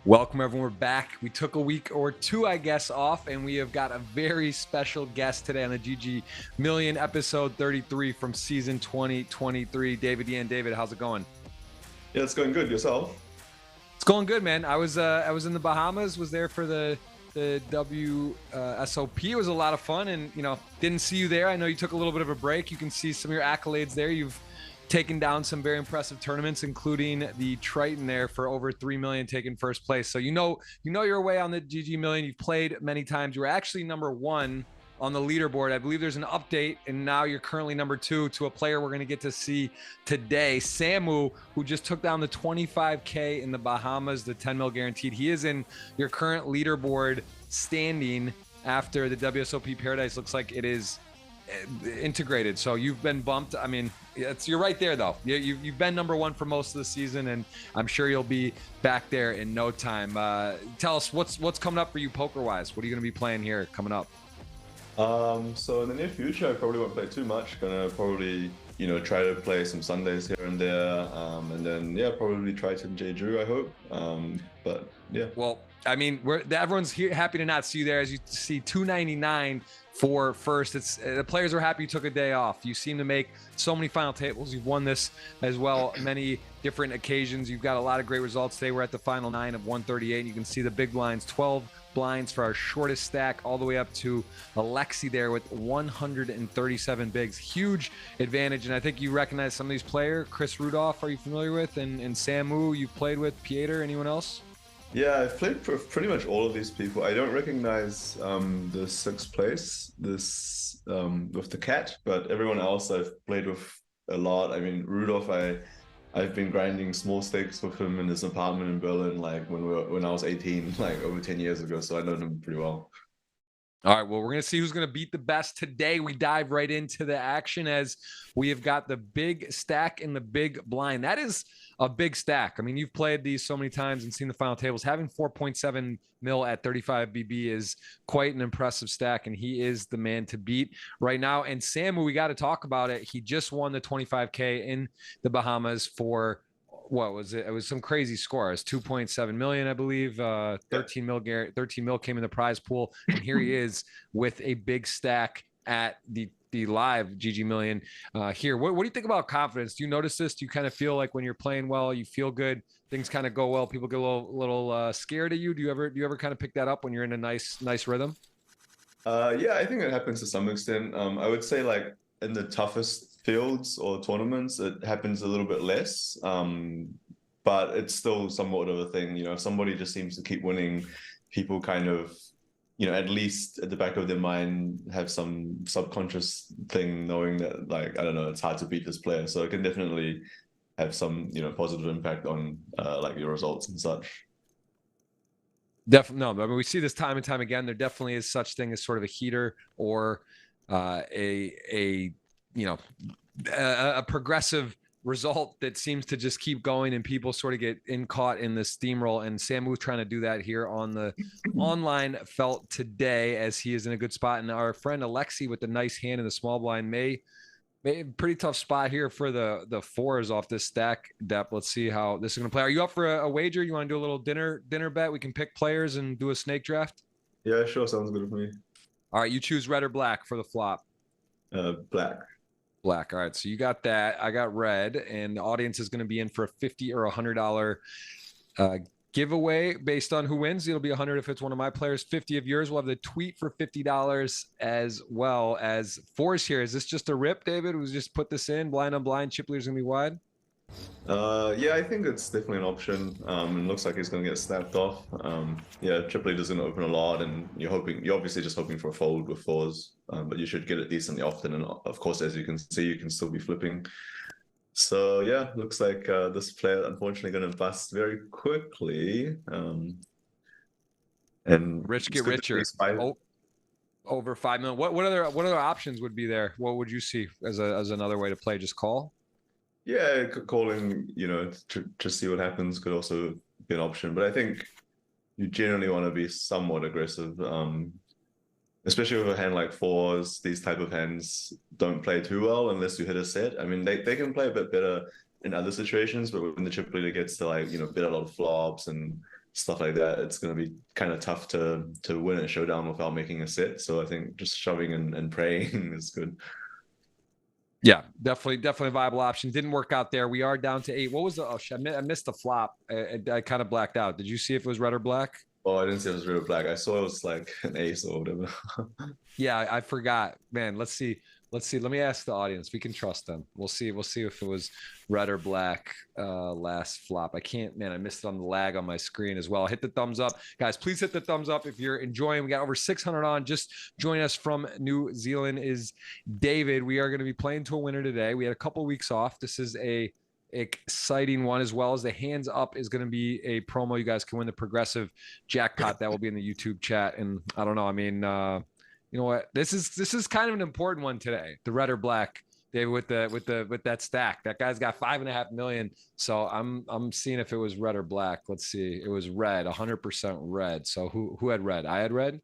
Welcome, everyone. We're back. We took a week or two, I guess, off, and we have got a very special guest today on the GG Million episode 33 from season 2023. David Yan. David, how's it going? Yeah, it's going good. Yourself? It's going good, man. I was in the Bahamas. Was there for the WSOP. It was a lot of fun, and didn't see you there. I know you took a little bit of a break. You can see some of your accolades there. You've taken down some very impressive tournaments, including the Triton there for over 3 million, taking first place. So you know your way on the GG Million. You've played many times. You were actually number one on the leaderboard. I believe there's an update, and now you're currently number two to a player we're going to get to see today, Samu, who just took down the 25K in the Bahamas, the 10 mil guaranteed. He is in your current leaderboard standing after the WSOP Paradise. Looks like it is integrated, so you've been bumped. I mean, you're right there though. You've been number one for most of the season, and I'm sure you'll be back there in no time. Tell us what's coming up for you poker wise. What are you going to be playing here coming up? So in the near future, I probably won't play too much. Gonna probably try to play some Sundays here and there, and then probably try some Jeju, I hope. But yeah. Well, I mean, everyone's here, happy to not see you there. As you see, 299 for first. It's the players are happy you took a day off. You seem to make so many final tables. You've won this as well many different occasions. You've got a lot of great results today. We're at the final 9 of 138. You can see the big blinds, 12 blinds for our shortest stack, all the way up to Alexi there with 137 bigs. Huge advantage, and I think you recognize some of these players. Chris Rudolph, are you familiar with? And Samu, you've played with. Pieter, anyone else? Yeah, I've played for pretty much all of these people. I don't recognize the 6th place, this with the cat, but everyone else I've played with a lot. I mean, Rudolph, I've been grinding small stakes with him in his apartment in Berlin, like when I was 18, like over 10 years ago. So I know him pretty well. All right, well, we're going to see who's going to beat the best today. We dive right into the action as we have got the big stack and the big blind. That is a big stack. I mean, you've played these so many times and seen the final tables. Having 4.7 mil at 35 BB is quite an impressive stack, and he is the man to beat right now. And Samu, we got to talk about it. He just won the 25K in the Bahamas for what was it? It was some crazy score. It was 2.7 million, I believe. 13 mil came in the prize pool, and here he is with a big stack at the live GG Million here. What do you think about confidence? Do you notice this? Do you kind of feel like when you're playing well, you feel good, things kind of go well, people get a little scared of you? Do you ever kind of pick that up when you're in a nice rhythm? Yeah, I think it happens to some extent. I would say like in the toughest fields or tournaments, it happens a little bit less, but it's still somewhat of a thing. If somebody just seems to keep winning, people kind of, at least at the back of their mind, have some subconscious thing knowing that, like, I don't know, it's hard to beat this player. So it can definitely have some, positive impact on like your results and such. Definitely. No, I mean, we see this time and time again. There definitely is such thing as sort of a heater or a progressive result that seems to just keep going, and people sort of get caught in the steamroll. And Samu's trying to do that here on the online felt today, as he is in a good spot. And our friend Alexi with the nice hand in the small blind may pretty tough spot here for the fours off this stack depth. Let's see how this is going to play. Are you up for a wager? You want to do a little dinner bet? We can pick players and do a snake draft. Yeah, sure. Sounds good with me. All right, you choose red or black for the flop. Black. Black. All right, so you got that. I got red, and the audience is going to be in for a $50 or $100 giveaway based on who wins. It'll be 100 if it's one of my players, 50 of yours. We'll have the tweet for $50 as well as fours here. Is this just a rip, David? We just put this in blind on blind. Chip leader's going to be wide. Yeah, I think it's definitely an option. It looks like he's going to get snapped off. Yeah, triple lead is going to open a lot, and you're obviously just hoping for a fold with fours, but you should get it decently often. And of course, as you can see, you can still be flipping. So yeah, looks like this player unfortunately going to bust very quickly. And Rich it's get good to richer. see five. Oh, over 5 million. What other options would be there? What would you see as another way to play? Just call. Yeah, calling, to see what happens could also be an option. But I think you generally want to be somewhat aggressive, especially with a hand like fours. These type of hands don't play too well unless you hit a set. I mean, they can play a bit better in other situations, but when the chip leader gets to bet a lot of flops and stuff like that, it's going to be kind of tough to win a showdown without making a set. So I think just shoving and praying is good. Yeah, definitely a viable option. Didn't work out there. We are down to 8. What was the? Oh shit! I missed the flop. I kind of blacked out. Did you see if it was red or black? Oh, I didn't see it was real black. I saw it was like an ace or whatever. Yeah, I forgot. Man, let's see. Let me ask the audience. We can trust them. We'll see if it was red or black last flop. I can't, man, I missed it on the lag on my screen as well. Hit the thumbs up. Guys, please hit the thumbs up if you're enjoying. We got over 600 on. Just joining us from New Zealand is David. We are going to be playing to a winner today. We had a couple weeks off. This is a exciting one, as well as the hands up is going to be a promo. You guys can win the progressive jackpot. That will be in the YouTube chat. And I don't know. I mean, you know what? This is kind of an important one today. The red or black, David, with that stack. That guy's got 5.5 million. So I'm seeing if it was red or black. Let's see. It was red, 100% red. So who had red? I had red.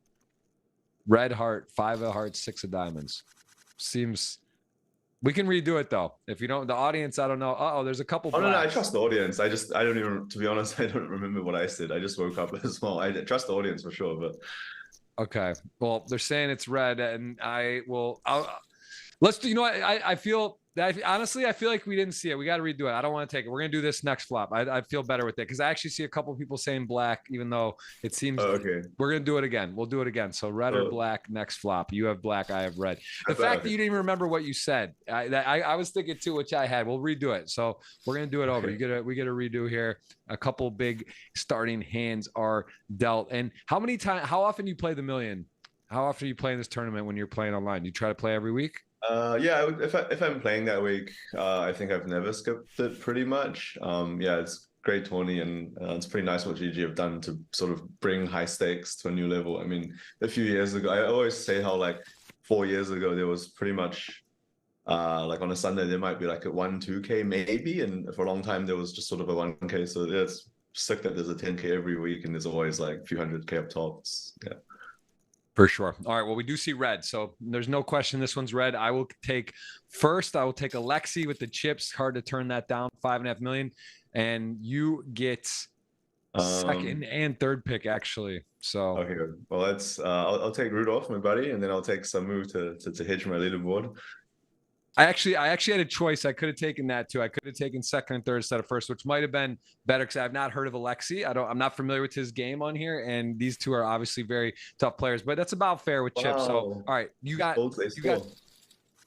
Red heart, 5 of hearts, 6 of diamonds. Seems we can redo it though. If you don't, the audience, I don't know. Oh, there's a couple. Oh, no, I blacks. trust the audience. I don't even, to be honest, I don't remember what I said. I just woke up as well. I trust the audience for sure, but Okay. Well, they're saying it's red, and let's do. You know what? I feel that honestly, I feel like we didn't see it. We got to redo it. I don't want to take it. We're gonna do this next flop. I feel better with it because I actually see a couple people saying black, even though it seems okay. we're gonna do it again. We'll do it again. So red or black next flop. You have black. I have red. The fact that you didn't even remember what you said, I was thinking too, which I had. We'll redo it. So we're gonna do it over. We get a redo here. A couple big starting hands are dealt. And how often do you play the million? How often are you playing this tournament when you're playing online? Do you try to play every week? Yeah, if I'm playing that week, I think I've never skipped it pretty much. Yeah, it's great tourney, and it's pretty nice what GG have done to sort of bring high stakes to a new level. I mean, a few years ago, I always say how like 4 years ago there was pretty much like on a Sunday there might be like a 1-2K maybe, and for a long time there was just sort of a 1K. So yeah, it's sick that there's a 10K every week, and there's always like a few 100K up tops. Yeah. For sure. All right. Well, we do see red. So there's no question this one's red. I will take Alexi with the chips. Hard to turn that down. 5.5 million. And you get second and third pick, actually. So okay, good. Well, I'll take Rudolph, my buddy, and then I'll take some move to hedge my leaderboard. I actually had a choice. I could have taken that too. I could have taken second and third instead of first, which might have been better because I've not heard of Alexi. I'm not familiar with his game on here, and these two are obviously very tough players. But that's about fair with Chip. So all right, you got.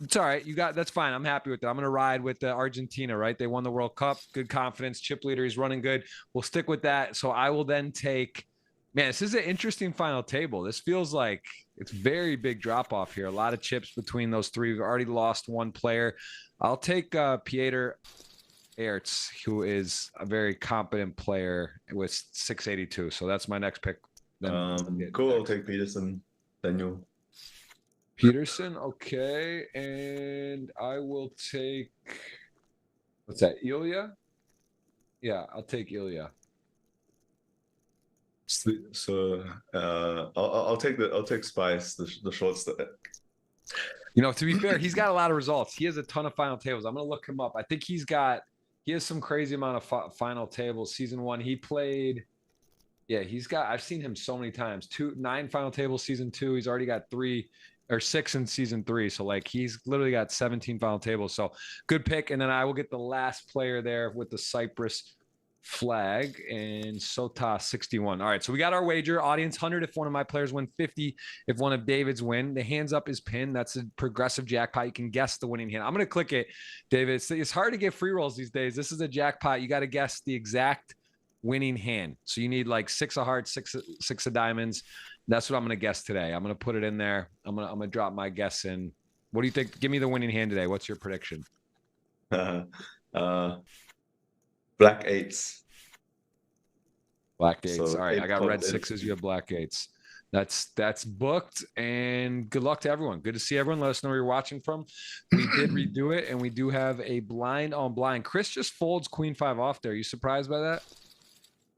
It's all right. That's fine. I'm happy with that. I'm gonna ride with Argentina. Right? They won the World Cup. Good confidence. Chip leader. He's running good. We'll stick with that. So I will then take. Man, this is an interesting final table. This feels like it's very big drop off here. A lot of chips between those three. We've already lost one player. I'll take Pieter Aerts, who is a very competent player with 682. So that's my next pick. Cool. I'll take Peterson. Daniel. Peterson, okay. And I will take, what's that, Ilya? Yeah, I'll take Ilya. So I'll take Spice, the short stack. You know, to be fair, he's got a lot of results. He has a ton of final tables. I'm gonna look him up. I think he has some crazy amount of final tables. Season 1, he played. Yeah, I've seen him so many times. 9 final tables. Season 2, he's already got 3 or 6 in season 3. So like he's literally got 17 final tables. So good pick. And then I will get the last player there with the Cyprus flag and Sota 61. All right, so we got our wager. Audience 100 if one of my players win, 50 if one of David's win. The hands up is pinned. That's a progressive jackpot. You can guess the winning hand. I'm going to click it, David. It's hard to get free rolls these days. This is a jackpot. You got to guess the exact winning hand. So you need like 6 of hearts, six of diamonds. That's what I'm going to guess today. I'm going to put it in there. I'm going to drop my guess in. What do you think? Give me the winning hand today. What's your prediction? Black eights. Black eights. So all right, I got red 8. sixes. You have black eights. That's booked. And good luck to everyone. Good to see everyone. Let us know where you're watching from. We did redo it, and we do have a blind on blind. Chris just folds queen 5 off there. Are you surprised by that?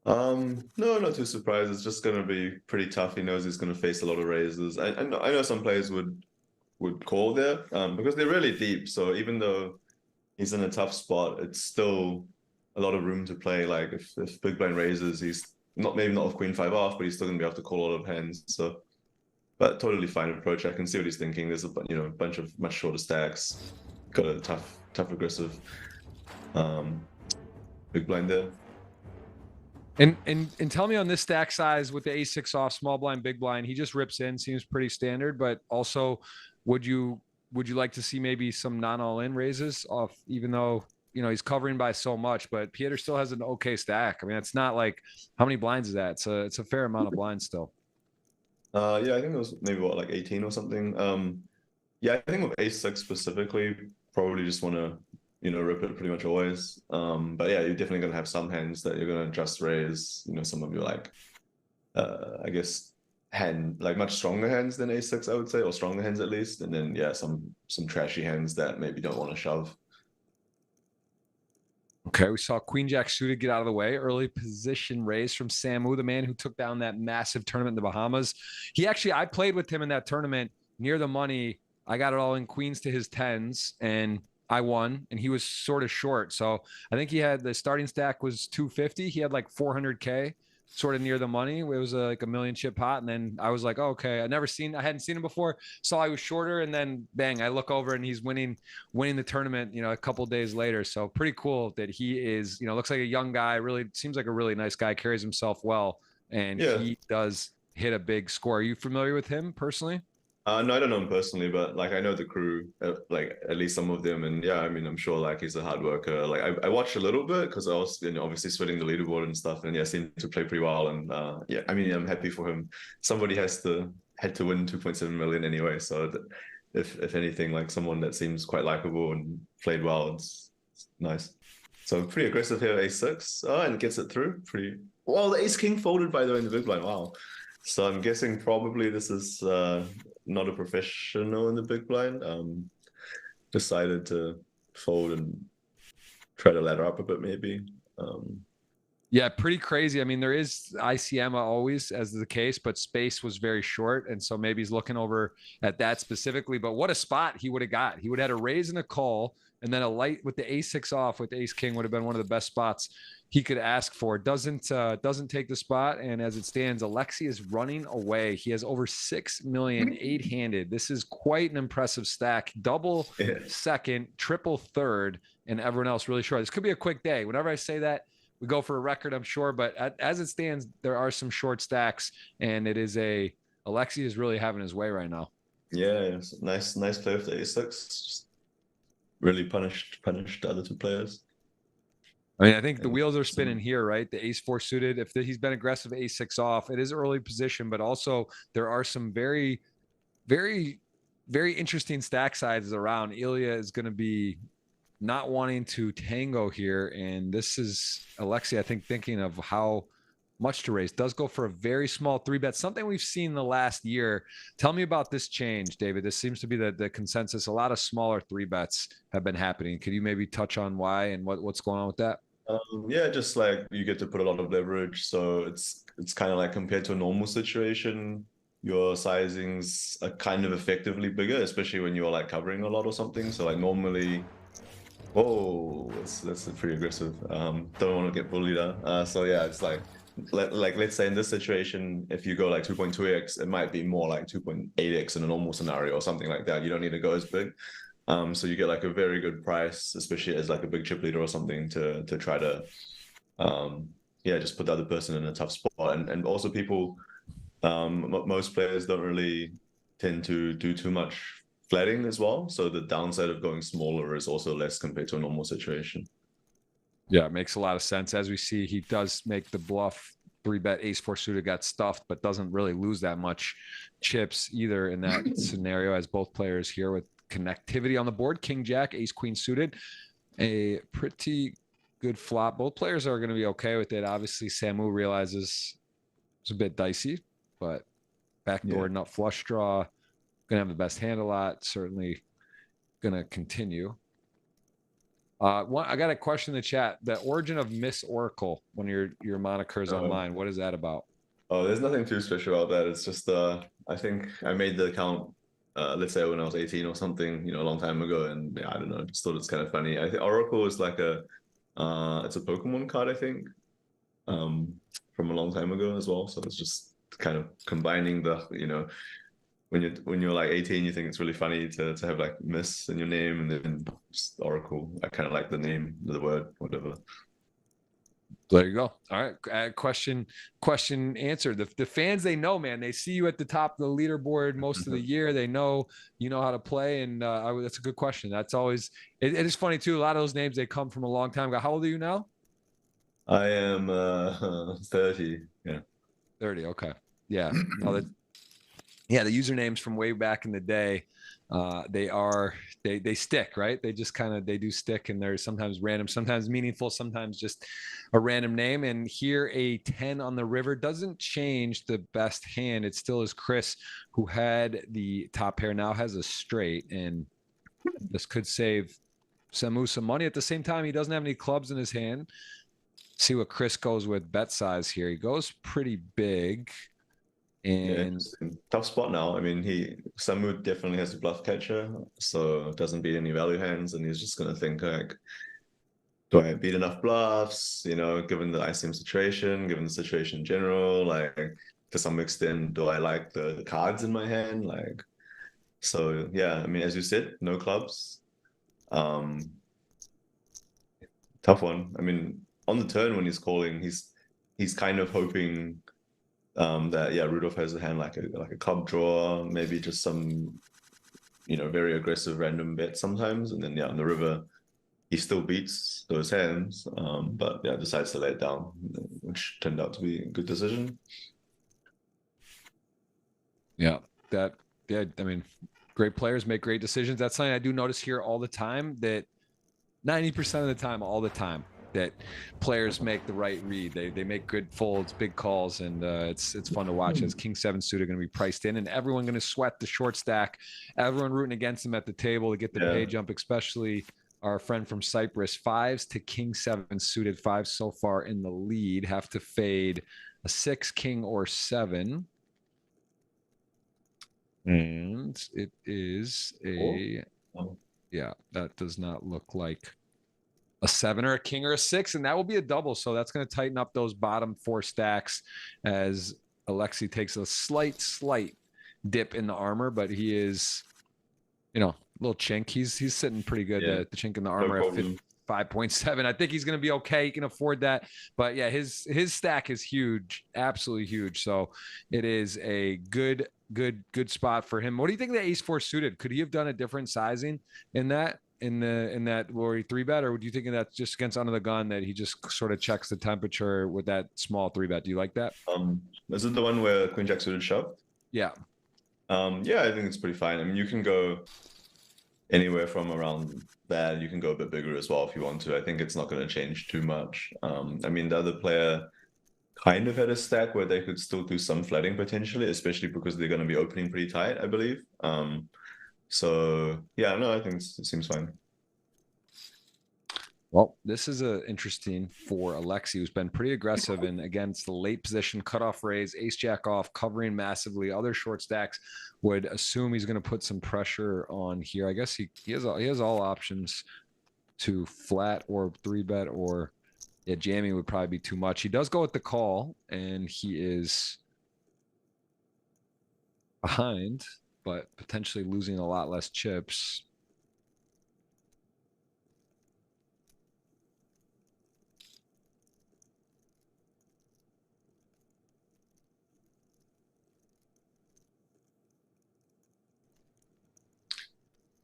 No, not too surprised. It's just gonna be pretty tough. He knows he's gonna face a lot of raises. I know some players would call there because they're really deep. So even though he's in a tough spot, it's still a lot of room to play. Like if big blind raises, he's maybe not with queen 5 off, but he's still gonna be able to call a lot of hands. So, but totally fine approach. I can see what he's thinking. There's a bunch of much shorter stacks. Got a tough aggressive big blind there. And tell me on this stack size with the a6 off, small blind, big blind, he just rips in, seems pretty standard. But also, would you like to see maybe some non all in raises off, even though he's covering by so much, but Pieter still has an okay stack. I mean, it's not like, how many blinds is that? It's a fair amount of blinds still. Yeah, I think it was maybe like 18 or something. Yeah, I think with a6 specifically, probably just want to rip it pretty much always. But yeah, you're definitely gonna have some hands that you're gonna just raise. Some of your like, I guess much stronger hands than a6, I would say, or stronger hands at least. And then yeah, some trashy hands that maybe don't want to shove. Okay, we saw Queen Jack suited get out of the way. Early position raise from Samu, the man who took down that massive tournament in the Bahamas. I played with him in that tournament near the money. I got it all in queens to his 10s, and I won, and he was sort of short. So I think he had the starting stack was 250. He had like 400K, sort of near the money. It was like a million chip pot. And then I was like, oh, okay, I hadn't seen him before. Saw he was shorter, and then bang, I look over and he's winning the tournament, a couple days later. So pretty cool that he is, looks like a young guy, really seems like a really nice guy, carries himself well. And yeah, he does hit a big score. Are you familiar with him personally? No, I don't know him personally, but like I know the crew, like at least some of them, and yeah, I mean, I'm sure like he's a hard worker. Like I watched a little bit because I was obviously sweating the leaderboard and stuff, and yeah, seemed to play pretty well. And yeah, I mean, I'm happy for him. Somebody had to win 2.7 million anyway, so if anything, like someone that seems quite likable and played well, it's nice. So pretty aggressive here, a6, and gets it through. Pretty well. The ace king folded by the way in the big blind. Wow. So I'm guessing probably this is not a professional in the big blind. Decided to fold and try to ladder up a bit maybe. Yeah, pretty crazy. I mean, there is ICM always as the case, but space was very short. And so maybe he's looking over at that specifically. But what a spot he would have got. He would have had a raise and a call, and then a light with the a6 off with ace king would have been one of the best spots he could ask for. Doesn't take the spot. And as it stands, Alexi is running away. He has over 6 million 8-handed. This is quite an impressive stack. Double second, triple third, and everyone else really short. This could be a quick day. Whenever I say that, we go for a record, I'm sure. But as it stands, there are some short stacks, and it is Alexi is really having his way right now. Yeah, nice play with the a6. Just really punished the other two players. I mean, I think the wheels are spinning here, right? The ace-4 suited. If he's been aggressive a6 off, it is early position, but also there are some very, very, very interesting stack sizes around. Ilya is going to be not wanting to tango here, and this is Alexi, I think, thinking of how much to raise. Does go for a very small 3-bet, something we've seen the last year. Tell me about this change, David. This seems to be the consensus. A lot of smaller 3-bets have been happening. Could you maybe touch on why and what's going on with that? Yeah, just like you get to put a lot of leverage, so it's kind of like compared to a normal situation, your sizings are kind of effectively bigger, especially when you're like covering a lot or something. So like normally, whoa, that's pretty aggressive. Don't want to get bullied. So yeah, it's like let's say in this situation, if you go like 2.2x, it might be more like 2.8x in a normal scenario or something like that. You don't need to go as big. So you get like a very good price, especially as like a big chip leader or something to try to yeah, just put the other person in a tough spot. And also people, most players don't really tend to do too much flatting as well. So the downside of going smaller is also less compared to a normal situation. Yeah, it makes a lot of sense. As we see, he does make the bluff. 3-bet ace-4 suited got stuffed, but doesn't really lose that much chips either in that scenario, as both players here with connectivity on the board. King Jack, ace-queen suited, a pretty good flop. Both players are going to be okay with it. Obviously, Samu realizes it's a bit dicey, but backdoor nut flush draw, gonna have the best hand a lot. Certainly gonna continue. I got a question in the chat. The origin of Miss Oracle, one of your monikers online. What is that about? Oh, there's nothing too special about that. It's just I think I made the account let's say when I was 18 or something, a long time ago, and yeah, I don't know, just thought it's kind of funny. I think Oracle is like it's a Pokemon card, I think, from a long time ago as well. So it's just kind of combining the, when you're like 18, you think it's really funny to have like Miss in your name, and then just Oracle. I kind of like the name, the word, whatever. There you go. All right. Question answered. The fans, they know, man. They see you at the top of the leaderboard most of the year. They know you know how to play, and that's a good question. That's always it is funny too. A lot of those names, they come from a long time ago. How old are you now? I am 30. Yeah. 30. Okay. Yeah. No, the usernames from way back in the day, they stick, right? They just they do stick, and they're sometimes random, sometimes meaningful, sometimes just a random name. And here a 10 on the river doesn't change the best hand. It still is Chris, who had the top pair, now has a straight, and this could save Samu some money. At the same time, he doesn't have any clubs in his hand. See what Chris goes with bet size here. He goes pretty big. And tough spot now. I mean, Samu definitely has a bluff catcher, so doesn't beat any value hands, and he's just gonna think like, do I beat enough bluffs? Given the ICM situation, given the situation in general, like to some extent, do I like the cards in my hand? Like, so yeah. I mean, as you said, no clubs. Tough one. I mean, on the turn when he's calling, he's kind of hoping that Rudolph has a hand like a club draw, maybe just some very aggressive random bet sometimes, and then on the river he still beats those hands, but decides to lay it down, which turned out to be a good decision. Yeah, I mean, great players make great decisions. That's something I do notice here all the time, that 90% of the time, all the time, that players make the right read. They make good folds, big calls, and it's fun to watch. As King 7 suited going to be priced in, and everyone going to sweat the short stack. Everyone rooting against him at the table to get the pay jump, especially our friend from Cyprus. 5s to King 7 suited. 5 so far in the lead. Have to fade a 6, King, or 7. And it is yeah, that does not look like a 7 or a king or a 6, and that will be a double. So that's going to tighten up those bottom 4 stacks as Alexi takes a slight dip in the armor, but he is, a little chink. He's sitting pretty good. The chink in the armor at 5.7. I think he's going to be okay. He can afford that. But yeah, his stack is huge, absolutely huge. So it is a good spot for him. What do you think of the ace-4 suited? Could he have done a different sizing in that? In that where he 3-bet, or do you think that's just against under the gun that he just sort of checks the temperature with that small 3-bet? Do you like that? Is it the one where Queen Jack suited shoved? Yeah. Yeah, I think it's pretty fine. I mean, you can go anywhere from around that. You can go a bit bigger as well if you want to. I think it's not going to change too much. I mean, the other player kind of had a stack where they could still do some flatting potentially, especially because they're going to be opening pretty tight, I believe. So yeah, no, I think it seems fine. Well, this is interesting for Alexi, who's been pretty aggressive and against the late position, cutoff raise, ace jack off, covering massively. Other short stacks would assume he's going to put some pressure on here. I guess he has all options to flat or 3-bet, or jamming would probably be too much. He does go with the call, and he is behind, but potentially losing a lot less chips.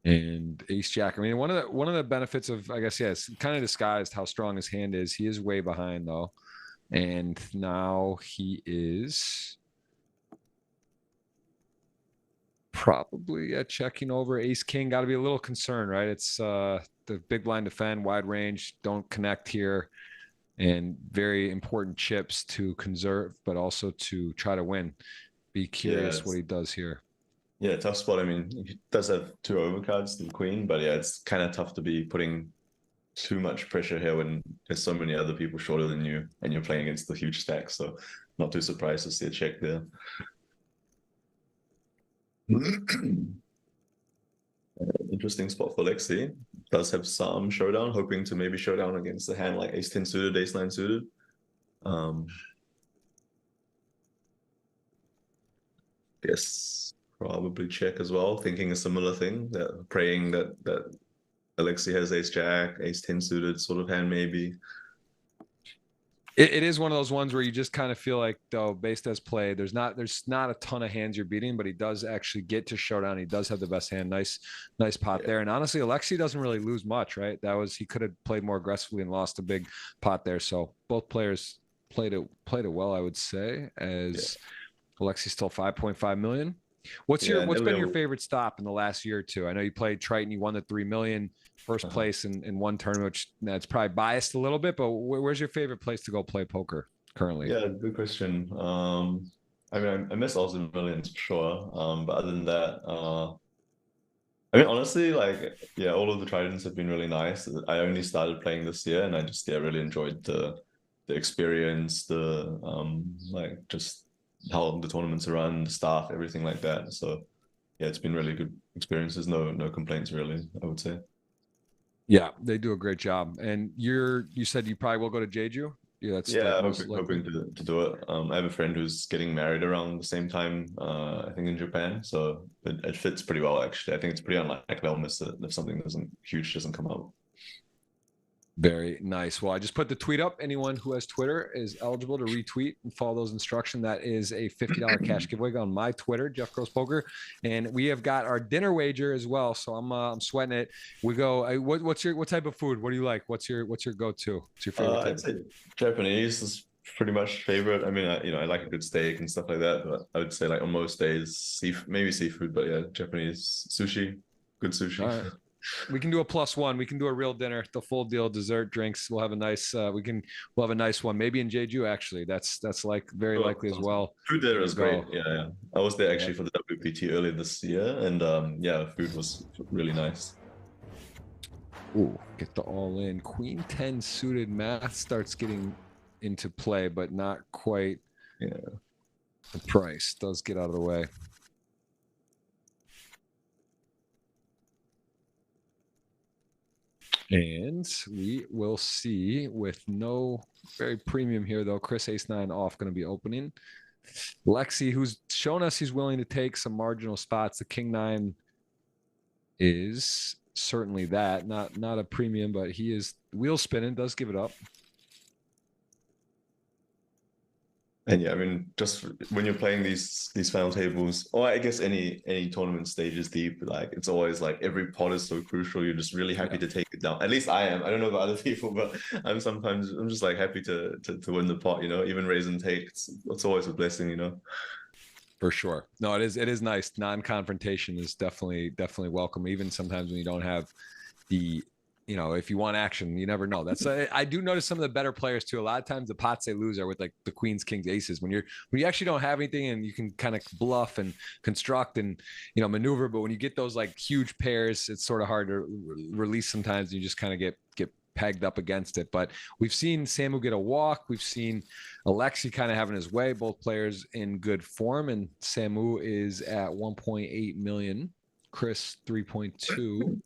And ace jack. I mean, one of the benefits of, I guess, it's kind of disguised how strong his hand is. He is way behind though, and now he is probably checking over ace king. Got to be a little concerned, right? It's the big blind defend, wide range, don't connect here, and very important chips to conserve, but also to try to win. Be curious what he does here. Yeah, tough spot. I mean, he does have 2 overcards to the queen, but yeah, it's kind of tough to be putting too much pressure here when there's so many other people shorter than you and you're playing against the huge stack. So not too surprised to see a check there. Interesting spot for Lexi. Does have some showdown, hoping to maybe showdown against a hand like ace-10 suited, ace-9 suited. Guess probably check as well, thinking a similar thing, that praying that Alexi has ace-jack, ace-10 suited sort of hand maybe. It is one of those ones where you just kind of feel like, though, based as play, there's not a ton of hands you're beating, but he does actually get to showdown. He does have the best hand. Nice pot there. And honestly, Alexi doesn't really lose much, right? He could have played more aggressively and lost a big pot there. So both players played it well, I would say, as Alexi's still 5.5 million. What's been your favorite stop in the last year or two? I know you played Triton, you won the 3 million. First place in one tournament, which that's probably biased a little bit, but where's your favorite place to go play poker currently? Yeah, good question. I mean, I miss Austin Millions for sure. But other than that, I mean, honestly, like, yeah, all of the Tritons have been really nice. I only started playing this year, and I just really enjoyed the experience, the like just how the tournaments are run, the staff, everything like that. So yeah, it's been really good experiences. No complaints really, I would say. Yeah, they do a great job. And you said you probably will go to Jeju? Yeah, hoping to do it. I have a friend who's getting married around the same time, I think in Japan. So it fits pretty well, actually. I think it's pretty unlikely I'll miss it if something huge doesn't come out. Very nice. Well, I just put the tweet up. Anyone who has Twitter is eligible to retweet and follow those instructions. That is a $50 cash giveaway on my Twitter, Jeff Gross Poker, and we have got our dinner wager as well. So I'm sweating it. We go. What type of food? What do you like? What's your go-to? What's your favorite? I'd say Japanese is pretty much favorite. I mean, I like a good steak and stuff like that, but I would say like on most days, maybe seafood, but yeah, Japanese sushi, good sushi. All right. We can do a +1. We can do a real dinner, the full deal, dessert, drinks. We'll have a nice. We'll have a nice one. Maybe in Jeju, actually. That's very likely as well. Food there is great. Yeah. I was there actually for the WPT earlier this year, and yeah, food was really nice. Ooh, get the all in. Queen 10 suited math starts getting into play, but not quite. Yeah. The price does get out of the way. And we will see, with no very premium here, though. Chris ace-9 off, going to be opening. Lexi, who's shown us he's willing to take some marginal spots. The king-9 is certainly that. Not a premium, but he is wheel spinning, does give it up. And yeah, I mean, just when you're playing these final tables, or I guess any tournament stages deep, like it's always like every pot is so crucial. You're just really happy to take it down. At least I am. I don't know about other people, but I'm just like happy to win the pot. You know, even raise and take. It's always a blessing. You know. For sure. No, it is nice. Non-confrontation is definitely welcome. Even sometimes when you don't have the. You know, if you want action, you never know. That's I do notice some of the better players too. A lot of times the pots they lose are with like the queens, kings, aces. When you actually don't have anything and you can kind of bluff and construct and maneuver, but when you get those like huge pairs, it's sort of hard to release sometimes. You just kind of get pegged up against it. But we've seen Samu get a walk. We've seen Alexi kind of having his way. Both players in good form, and Samu is at 1.8 million. Chris 3.2.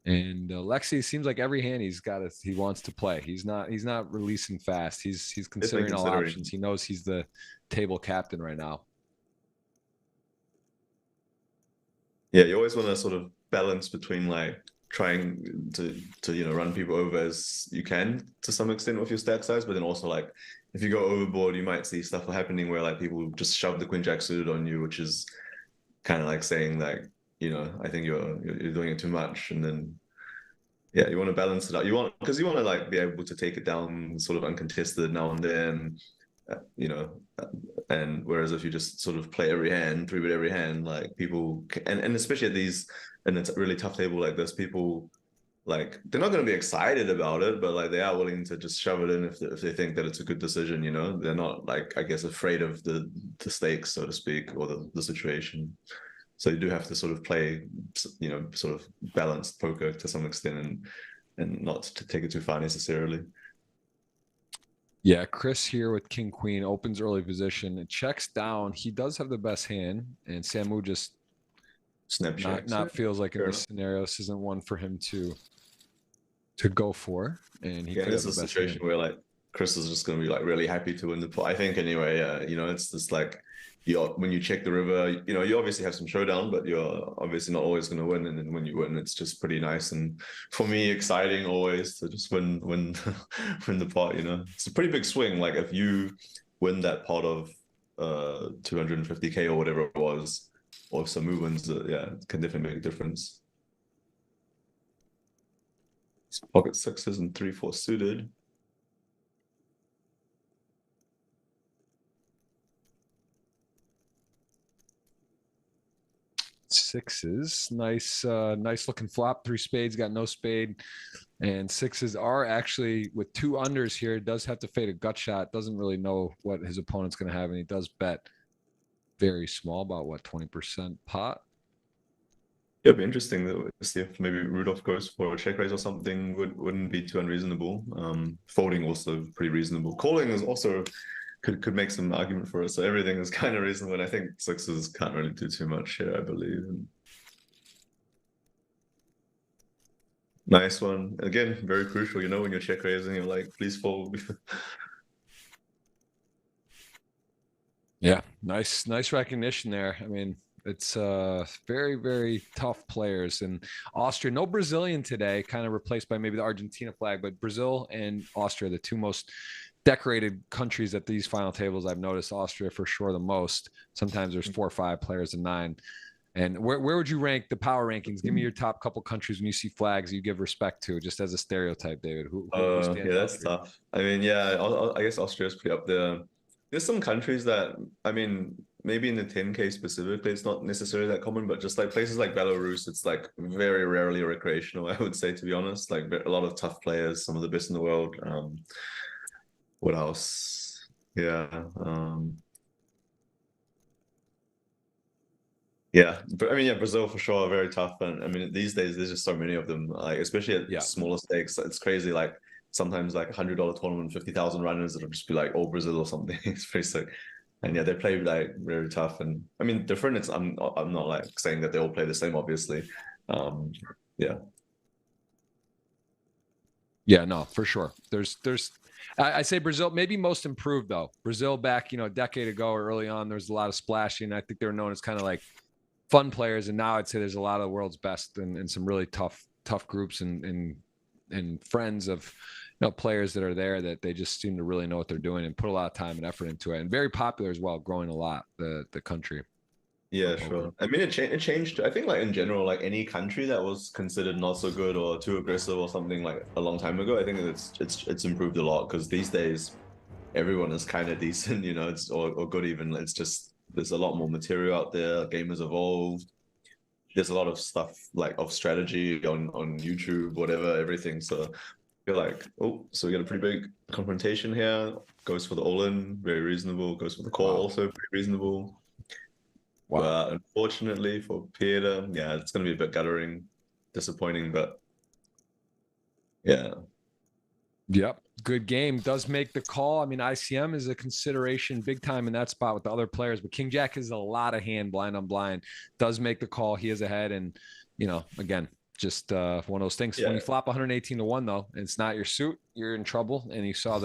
And Lexi seems like every hand he wants to play. He's not releasing fast. He's considering all options. He knows he's the table captain right now. Yeah, you always want to sort of balance between like trying to run people over as you can to some extent with your stack size, but then also like if you go overboard, you might see stuff happening where like people just shove the queen jack suited on you, which is kind of like saying like, I think you're doing it too much. And then yeah, you want to balance it out. Because you want to like be able to take it down sort of uncontested now and then, and whereas if you just sort of play every hand, three-bet every hand, like people, and especially at these, and it's a really tough table like this, people like they're not going to be excited about it, but like they are willing to just shove it in if they think that it's a good decision. They're not like, I guess, afraid of the stakes, so to speak, or the situation. So you do have to sort of play, sort of balanced poker to some extent, and not to take it too far necessarily. Yeah, Chris here with King Queen opens early position and checks down. He does have the best hand, and Samu just not feels like in this scenario, this isn't one for him to go for. And he could have the best situation hand. where like Chris is just going to be like really happy to win the pot. I think anyway. It's just like when you check the river, you obviously have some showdown, but you're obviously not always going to win. And then when you win, it's just pretty nice. And for me, exciting always to just win win the pot. It's a pretty big swing. Like if you win that pot of 250K or whatever it was, or if Samu wins, it can definitely make a difference. Pocket sixes and 3-4 suited. Sixes, nice looking flop. 3 spades, got no spade, and sixes are actually with 2 unders here. Does have to fade a gut shot. Doesn't really know what his opponent's going to have, and he does bet very small, about 20% pot. Yeah, it'd be interesting to see if maybe Rudolph goes for a check raise or something. Wouldn't be too unreasonable. Folding also pretty reasonable. Calling is also could make some argument for it. So everything is kind of reasonable. And I think sixes can't really do too much here, I believe. Nice one. Again, very crucial. When you're check raising, you're like, please fold. Yeah, nice recognition there. I mean, it's very, very tough players. And Austria, no Brazilian today, kind of replaced by maybe the Argentina flag, but Brazil and Austria, the 2 most decorated countries at these final tables. I've noticed Austria for sure the most. Sometimes there's 4 or 5 players and 9. And where would you rank the power rankings? Give me your top couple countries when you see flags you give respect to, just as a stereotype, David. Who Yeah, that's tough. I mean, yeah, I guess Austria's pretty up there. There's some countries that, I mean, maybe in the 10K specifically, it's not necessarily that common, but just like places like Belarus, it's like very rarely recreational, I would say, to be honest. Like a lot of tough players, some of the best in the world. What else? Yeah. Yeah, but I mean, yeah, Brazil for sure, very tough. And I mean, these days there's just so many of them. Like especially at smaller stakes, it's crazy. Like sometimes like $100 tournament, 50,000 runners, it'll just be like all Brazil or something. It's pretty sick. And yeah, they play like very tough. And I mean, different. I'm not like saying that they all play the same, obviously. Yeah. Yeah, no, for sure. I say Brazil, maybe most improved though. Brazil back, a decade ago or early on, there was a lot of splashing. I think they were known as kind of like fun players, and now I'd say there's a lot of the world's best and some really tough groups and friends of players that are there that they just seem to really know what they're doing and put a lot of time and effort into it, and very popular as well, growing a lot the country. Yeah, sure. I mean, it changed. I think like in general, like any country that was considered not so good or too aggressive or something like a long time ago, I think it's improved a lot, because these days everyone is kind of decent, it's or good even. It's just there's a lot more material out there. Game has evolved. There's a lot of stuff like of strategy on YouTube, whatever, everything. So you're like, oh, so we got a pretty big confrontation here. Goes for the all-in, very reasonable. Goes for the call, also pretty reasonable. Wow. But unfortunately for Peter, yeah, it's going to be a bit guttering, disappointing, but yeah. Yep. Good game. Does make the call. I mean, ICM is a consideration big time in that spot with the other players, but King Jack is a lot of hand blind on blind. Does make the call. He is ahead. And, again, just one of those things. Yeah. When you flop 118 to 1, though, and it's not your suit, you're in trouble. And you saw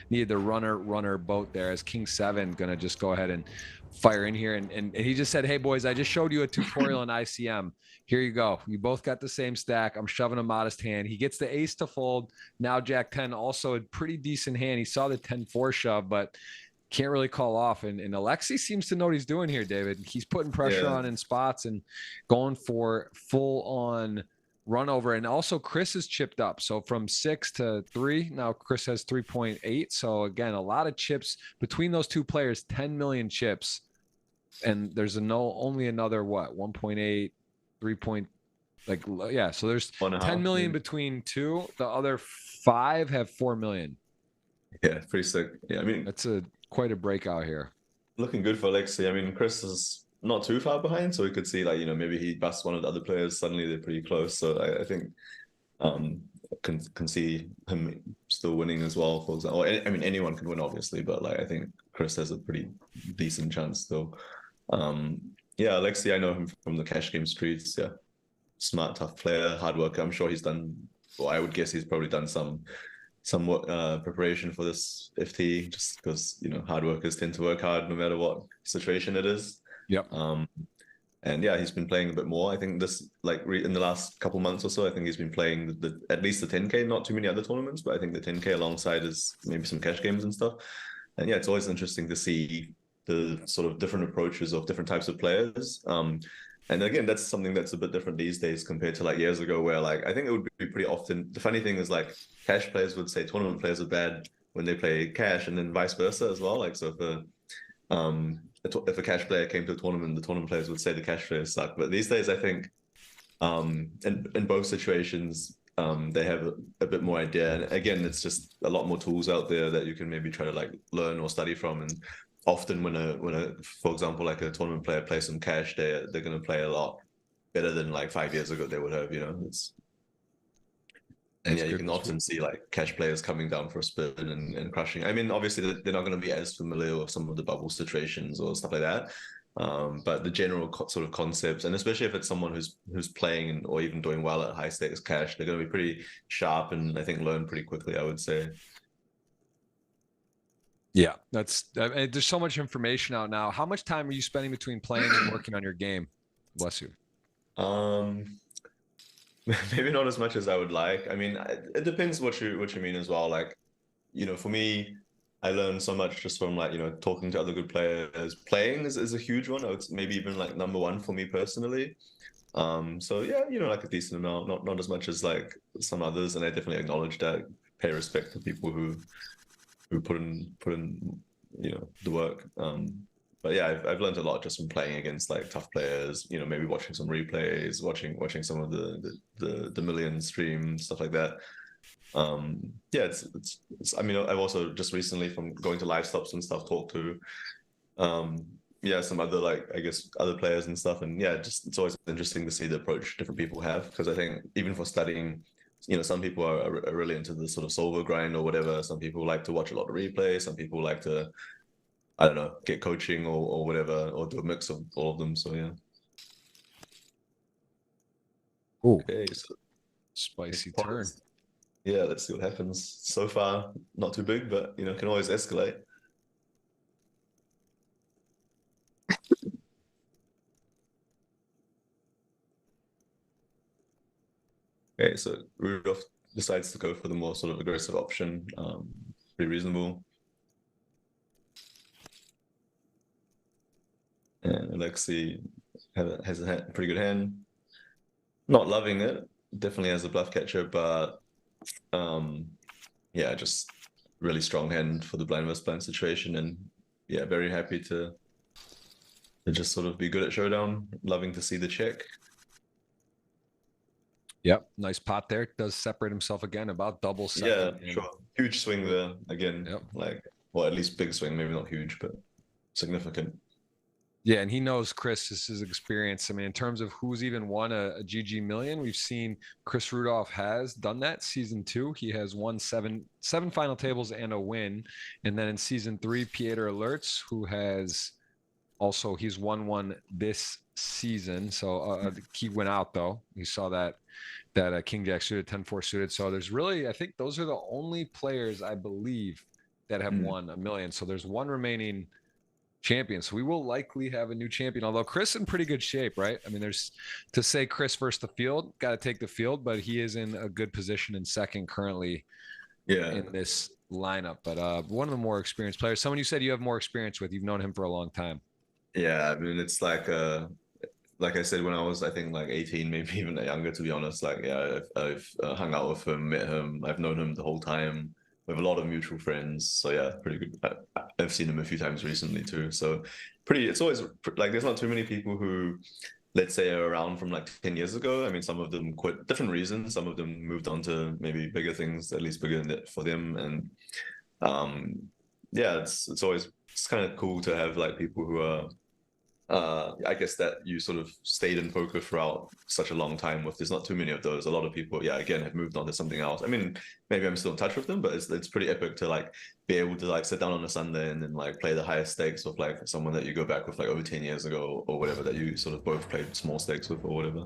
needed the runner boat there as King 7 going to just go ahead and fire in here. And he just said, hey, boys, I just showed you a tutorial on ICM. Here you go. You both got the same stack. I'm shoving a modest hand. He gets the ace to fold. Now Jack 10, also a pretty decent hand. He saw the 10-4 shove, but can't really call off. And Alexi seems to know what he's doing here, David. He's putting pressure on in spots and going for full on run over. And also Chris is chipped up. So from 6 to 3, now Chris has 3.8. So again, a lot of chips between those two players, 10 million chips. And there's only another 1.8, 3. So there's 10 million between two. The other 5 have 4 million. Yeah, pretty sick. Yeah, I mean, that's quite a breakout here. Looking good for Alexi. I mean, Chris is not too far behind, so we could see, like, maybe he busts one of the other players. Suddenly they're pretty close. So I think can see him still winning as well. For example, I mean, anyone can win, obviously, but like I think Chris has a pretty decent chance still. Yeah, Alexi, I know him from the cash game streets. Yeah, smart, tough player, hard worker. I'm sure he's done. Well, I would guess he's probably done somewhat preparation for this FT, just because hard workers tend to work hard no matter what situation it is. Yep. And yeah, he's been playing a bit more. I think this, like, in the last couple months or so, I think he's been playing at least the 10K, not too many other tournaments, but I think the 10K alongside is maybe some cash games and stuff. And yeah, it's always interesting to see the sort of different approaches of different types of players. And again, that's something that's a bit different these days compared to like years ago, where like I think it would be pretty often. The funny thing is, like, cash players would say tournament players are bad when they play cash, and then vice versa as well. Like, so if a cash player came to a tournament, the tournament players would say the cash players suck. But these days, I think in both situations, they have a bit more idea. And again, it's just a lot more tools out there that you can maybe try to like learn or study from. And often when a for example, like a tournament player plays some cash, they're going to play a lot better than like 5 years ago they would have. And yeah, you can often see like cash players coming down for a spin and crushing. I mean, obviously they're not going to be as familiar with some of the bubble situations or stuff like that. But the general sort of concepts, and especially if it's someone who's playing or even doing well at high stakes cash, they're going to be pretty sharp and I think learn pretty quickly, I would say. Yeah, there's so much information out now. How much time are you spending between playing and working on your game? Bless you. Maybe not as much as I would like. I mean, it depends what you mean as well. Like, for me, I learned so much just from like, talking to other good players. Playing is a huge one. It's maybe even like number one for me personally. So yeah, like a decent amount, not as much as like some others. And I definitely acknowledge that, pay respect to people who put in the work. But yeah, I've learned a lot just from playing against like tough players. Maybe watching some replays, watching some of the million streams, stuff like that. Yeah, it's. I mean, I've also just recently, from going to live stops and stuff, talked to some other, like, I guess, other players and stuff. And yeah, just it's always interesting to see the approach different people have, because I think even for studying, some people are really into the sort of solver grind or whatever. Some people like to watch a lot of replay. Some people like to, I don't know, get coaching or whatever, or do a mix of all of them. So yeah. Ooh, okay, so spicy turn. Yeah, let's see what happens. So far, not too big, but can always escalate. Okay, so Rudolph decides to go for the more sort of aggressive option. Pretty reasonable. And Alexi has a pretty good hand. Not loving it. Definitely has a bluff catcher, but yeah, just really strong hand for the blind versus blind situation. And yeah, very happy to just sort of be good at showdown. Loving to see the check. Yep, nice pot there. Does separate himself again, about double second. Yeah, sure. Huge swing there again. Yep. Like, well, at least big swing, maybe not huge, but significant. Yeah, and he knows Chris. This is experience. I mean, in terms of who's even won a GG million, we've seen Chris Rudolph has done that. Season 2, he has won seven final tables and a win. And then in season 3, Pieter Alerts, who has also, he's won one this season. So he went out though. You saw that King Jack suited, 10-4 suited. So there's really, I think those are the only players, I believe, that have won a million. So there's one remaining champion. So we will likely have a new champion, although Chris in pretty good shape, right? I mean, there's to say Chris versus the field, got to take the field, but he is in a good position in second currently in this lineup, but one of the more experienced players. Someone you said you have more experience with. You've known him for a long time. Yeah, I mean, it's like I said, when I was, I think, like 18, maybe even younger, to be honest. Like, yeah, I've hung out with him, met him. I've known him the whole time. We have a lot of mutual friends. So yeah, pretty good. I've seen him a few times recently too. So pretty. It's always like there's not too many people who, let's say, are around from like 10 years ago. I mean, some of them quit different reasons. Some of them moved on to maybe bigger things, at least bigger than it for them. And yeah, it's always it's kind of cool to have like people who are I guess that you sort of stayed in poker throughout such a long time with. There's not too many of those. A lot of people, yeah, again, have moved on to something else. I mean, maybe I'm still in touch with them, but it's pretty epic to like be able to like sit down on a Sunday and then like play the highest stakes with like someone that you go back with like over 10 years ago or whatever, that you sort of both played small stakes with or whatever.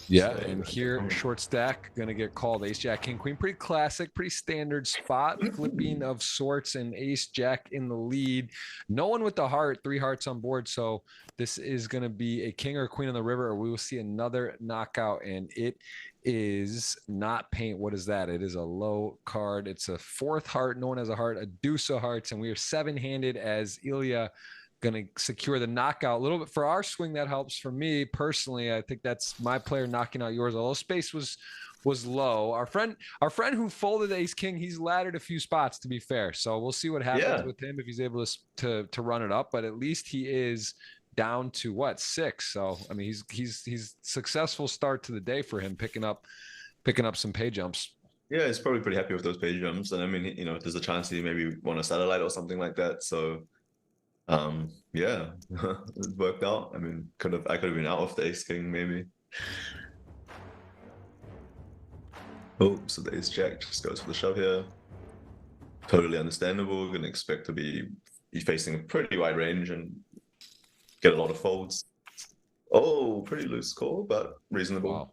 Yeah, so, and here short stack gonna get called ace jack king queen. Pretty classic, pretty standard spot flipping of sorts, and ace jack in the lead. No one with the heart, 3 hearts on board. So this is gonna be a king or a queen on the river, or we will see another knockout, and it is not paint. What is that? It is a low card. It's a 4th heart. No one has a heart, a deuce of hearts, and we are 7-handed as Ilya going to secure the knockout. A little bit for our swing, that helps. For me personally, I think that's my player knocking out yours. Although space was low. Our friend who folded ace king, he's laddered a few spots, to be fair. So we'll see what happens with him if he's able to run it up. But at least he is down to what, 6. So I mean, he's successful start to the day for him, picking up some pay jumps. Yeah, he's probably pretty happy with those pay jumps, and I mean, you know, there's a chance he maybe won a satellite or something like that. So yeah, it worked out. I mean, I could have been out of the ace king maybe. Oh, so the ace jack just goes for the shove here. Totally understandable. We're gonna expect to be facing a pretty wide range and get a lot of folds. Oh, pretty loose call, but reasonable. Wow.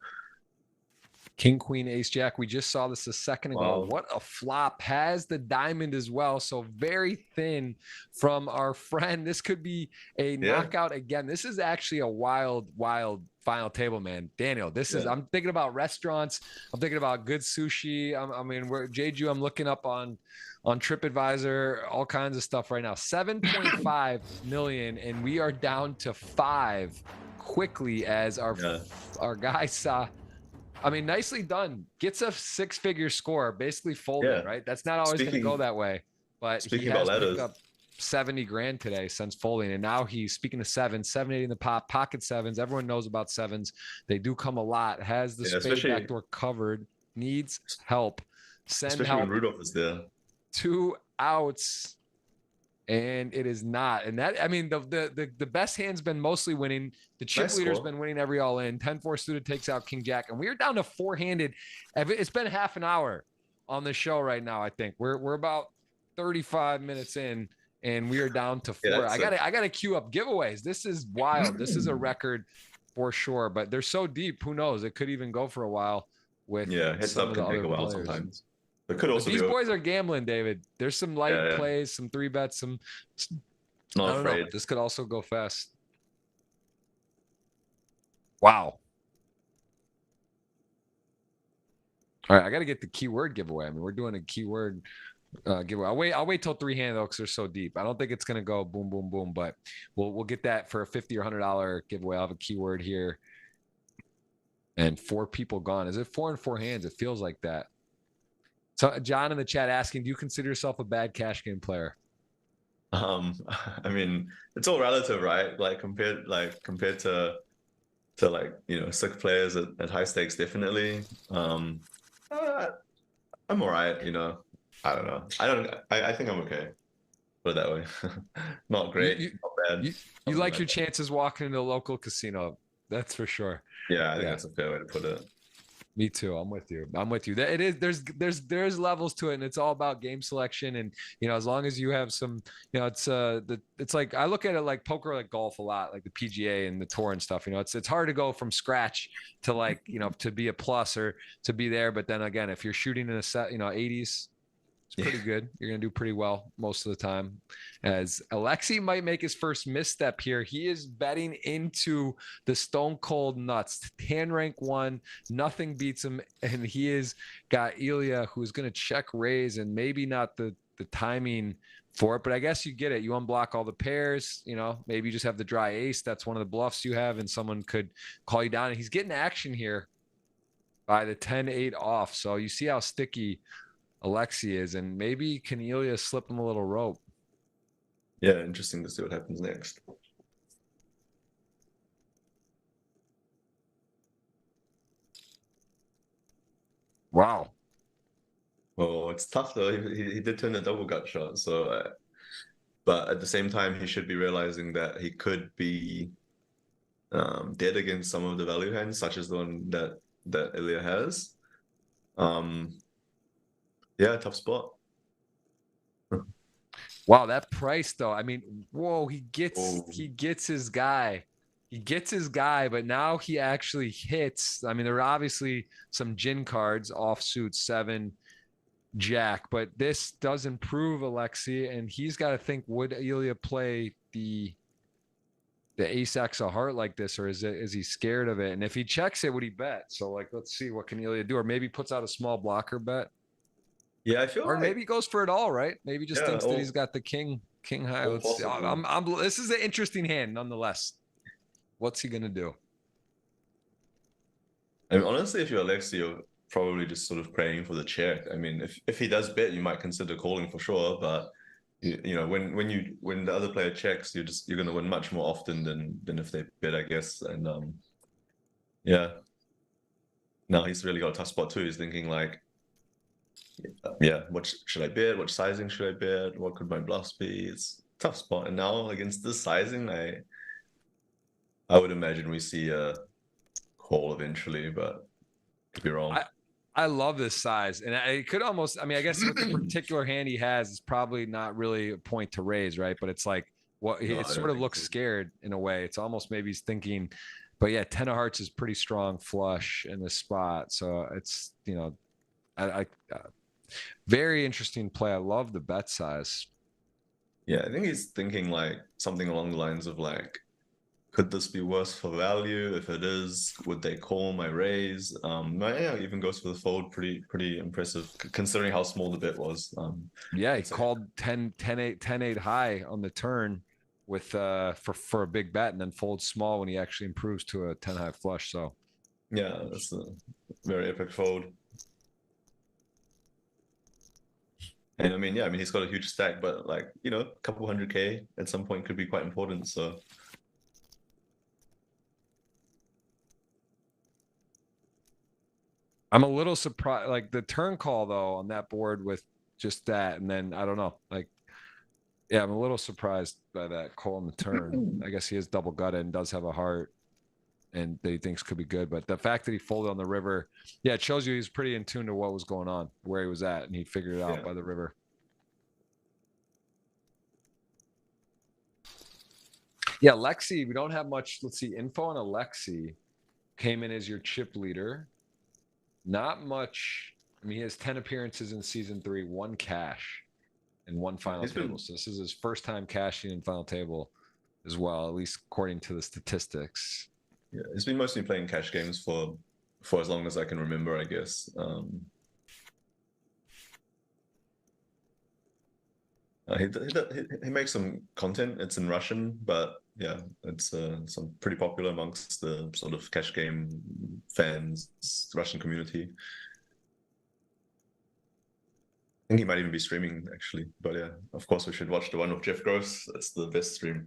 King, queen, ace, jack. We just saw this a second ago. Wow. What a flop. Has the diamond as well. So very thin from our friend. This could be a knockout again. This is actually a wild final table, man. Daniel, this is, I'm thinking about restaurants. I'm thinking about good sushi. I mean, Jeju, I'm looking up on TripAdvisor, all kinds of stuff right now. 7.5 million, and we are down to 5 quickly as our guy saw. I mean, nicely done. Gets a 6-figure score, basically folded, right? That's not always going to go that way. But he has picked up 70 grand today since folding. And now he's, speaking of 7s, 7-8 in the pot, pocket 7s. Everyone knows about 7s. They do come a lot. Has the spade backdoor covered. Needs help. Send help. When Rudolph is there. 2 outs. And it is not. And that, I mean, the best hand's been mostly winning. The chip leader's been winning every all in. 10-4 suited takes out king jack. And we are down to 4-handed. It's been half an hour on the show right now, I think. We're about 35 minutes in, and we are down to 4. I gotta queue up giveaways. This is wild. This is a record for sure. But they're so deep. Who knows? It could even go for a while with heads up can take a while sometimes. It could also these boys are gambling, David. There's some light plays, some 3 bets, some. Not afraid. Know. This could also go fast. Wow. All right, I got to get the keyword giveaway. I mean, we're doing a keyword giveaway. I'll wait till 3-handed though, because they're so deep. I don't think it's gonna go boom, boom, boom, but we'll get that for a $50 or $100 giveaway. I'll have a keyword here, and 4 people gone. Is it 4 and 4 hands? It feels like that. So John in the chat asking, do you consider yourself a bad cash game player? I mean, it's all relative, right? Like compared to like, you know, sick players at high stakes, definitely. I'm all right, you know. I don't know. I think I'm okay. Put it that way. Not great, not bad. You like your chances walking into a local casino. That's for sure. Yeah, I think that's a fair way to put it. Me too. I'm with you. It is. There's levels to it, and it's all about game selection. And you know, as long as you have some, you know, it's like I look at it like poker, like golf a lot, like the PGA and the tour and stuff. You know, it's hard to go from scratch to like, you know, to be a plus or to be there. But then again, if you're shooting in a set, you know, 80s, It's pretty good. You're going to do pretty well most of the time. As Alexi might make his first misstep here, he is betting into the Stone Cold Nuts. Hand rank 1, nothing beats him, and he is got Ilya, who's going to check raise, and maybe not the timing for it, but I guess you get it. You unblock all the pairs, maybe you just have the dry ace. That's one of the bluffs you have, and someone could call you down. And he's getting action here by the 10-8 off. So you see how sticky Alexi is, and maybe can Ilya slip him a little rope. Yeah, interesting to see what happens next. Wow. Oh, it's tough though. He did turn a double gut shot, so but at the same time, he should be realizing that he could be dead against some of the value hands, such as the one that Ilya has. Yeah, tough spot. Wow, that price though. I mean, whoa, he gets his guy. He gets his guy, but now he actually hits. I mean, there are obviously some gin cards, offsuit 7, Jack, but this does improve Alexi, and he's got to think: would Ilya play the ace X of heart like this, or is he scared of it? And if he checks it, would he bet? So like, let's see what can Ilya do, or maybe puts out a small blocker bet. Yeah, I feel or like maybe he goes for it all, right? Maybe just thinks that he's got the king high. Let's see. This is an interesting hand, nonetheless. What's he gonna do? I mean, honestly, if you're Alexi, you're probably just sort of praying for the check. I mean, if he does bet, you might consider calling for sure, but when the other player checks, you're gonna win much more often than if they bet, I guess. And yeah. Now he's really got a tough spot too. He's thinking like, yeah, what should I bet? What sizing should I bet? What could my bluffs be? It's a tough spot. And now against this sizing, I would imagine we see a call eventually, but could be wrong. I love this size, and it could almost. I mean, I guess with the particular hand he has, it's probably not really a point to raise, right? But it's like it sort of looks scared in a way. It's almost maybe he's thinking, but yeah, 10 of hearts is pretty strong flush in this spot, so it's very interesting play. I love the bet size. Yeah, I think he's thinking like something along the lines of like, could this be worse for value? If it is, would they call my raise? Yeah, even goes for the fold. Pretty impressive considering how small the bet was. Yeah, he called 10-8 high on the turn with for a big bet, and then folds small when he actually improves to a 10 high flush. So yeah, that's a very epic fold. And I mean, yeah, he's got a huge stack, but like, a couple 100K at some point could be quite important. So I'm a little surprised, like the turn call though on that board with just that, and then I don't know, like, yeah, I'm a little surprised by that call on the turn. I guess he is double gutted and does have a heart, and that he thinks could be good. But the fact that he folded on the river, yeah, it shows you he's pretty in tune to what was going on, where he was at, and he figured it out by the river. Yeah, Lexi, we don't have much. Let's see, info on Alexi. Came in as your chip leader. Not much. I mean, he has 10 appearances in season 3, 1 cash, and 1 final table. So this is his first time cashing in final table as well, at least according to the statistics. Yeah, he's been mostly playing cash games for as long as I can remember, I guess. He makes some content. It's in Russian, but yeah, it's some pretty popular amongst the sort of cash game fans, Russian community. I think he might even be streaming actually, but yeah, of course we should watch the one with Jeff Gross. That's the best stream.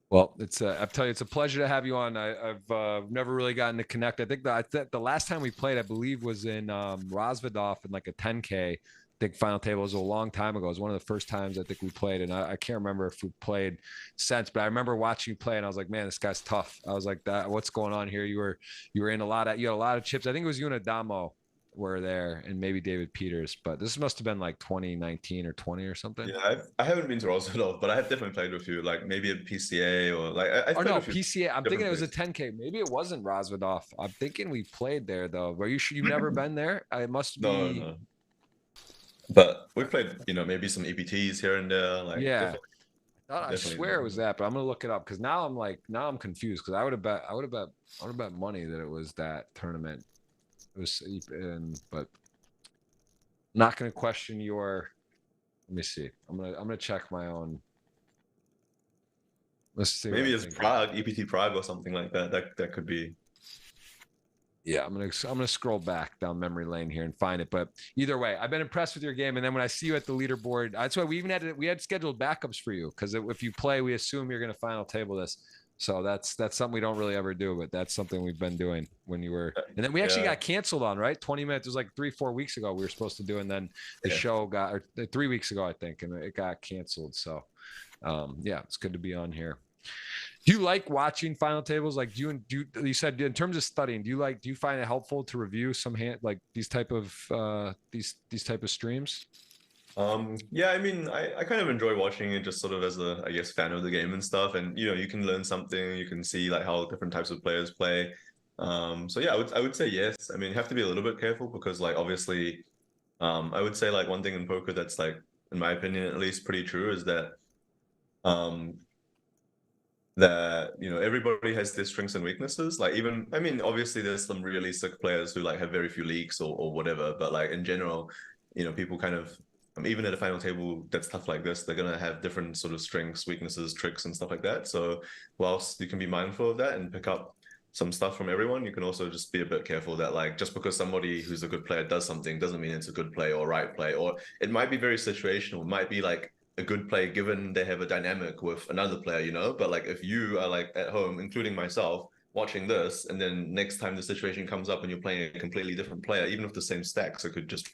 Well, I tell you, it's a pleasure to have you on. I've never really gotten to connect. I think the last time we played, I believe, was in Rosvedov in like a 10K. I think final table was a long time ago. It was one of the first times I think we played, and I can't remember if we played since, but I remember watching you play, and I was like, man, this guy's tough. I was like, what's going on here? You had a lot of chips. I think it was you and Adamo were there, and maybe David Peters, but this must have been like 2019 or 20 or something. Yeah, I haven't been to Roswell, but I have definitely played with you, like maybe at PCA or like I've Or played no, with you PCA. I'm thinking different it was a places. 10K. Maybe it wasn't Rosvedov. I'm thinking we played there though. Were you sure you've never been there? It must No, be. no. But we've played, maybe some EPTs here and there, like Yeah. definitely, I definitely. swear it was that, but I'm gonna look it up because now I'm confused because I would have bet money that it was that tournament. It was, but I'm not gonna question your. Let me see. I'm gonna check my own. Let's see what Maybe I it's think. Prague, EPT Prague or something like that. That could be. Yeah, I'm gonna scroll back down memory lane here and find it. But either way, I've been impressed with your game. And then when I see you at the leaderboard, that's why we had scheduled backups for you because if you play, we assume you're gonna final table this. So that's something we don't really ever do, but that's something we've been doing when you were. And then we actually Yeah. got canceled on, right? 20 minutes. It was like 3-4 weeks ago we were supposed to do, and then the show got, or 3 weeks ago I think, and it got canceled. So yeah, it's good to be on here. Do you like watching final tables? Like, you said in terms of studying, do you find it helpful to review some like these type of these type of streams? Yeah, I mean, I kind of enjoy watching it just sort of as a, I guess, fan of the game and stuff. And you can learn something, you can see like how different types of players play. So yeah, I would say yes. I mean, you have to be a little bit careful because like obviously, I would say like one thing in poker that's like, in my opinion at least, pretty true is um that everybody has their strengths and weaknesses. Like even, I mean, obviously there's some really sick players who like have very few leaks or whatever, but like in general, people kind of even at a final table that's tough like this, they're gonna have different sort of strengths, weaknesses, tricks, and stuff like that. So whilst you can be mindful of that and pick up some stuff from everyone, you can also just be a bit careful that like just because somebody who's a good player does something doesn't mean it's a good play or right play, or it might be very situational. It might be like a good play given they have a dynamic with another player. But like if you are like at home, including myself, watching this, and then next time the situation comes up and you're playing a completely different player, even with the same stacks, it could just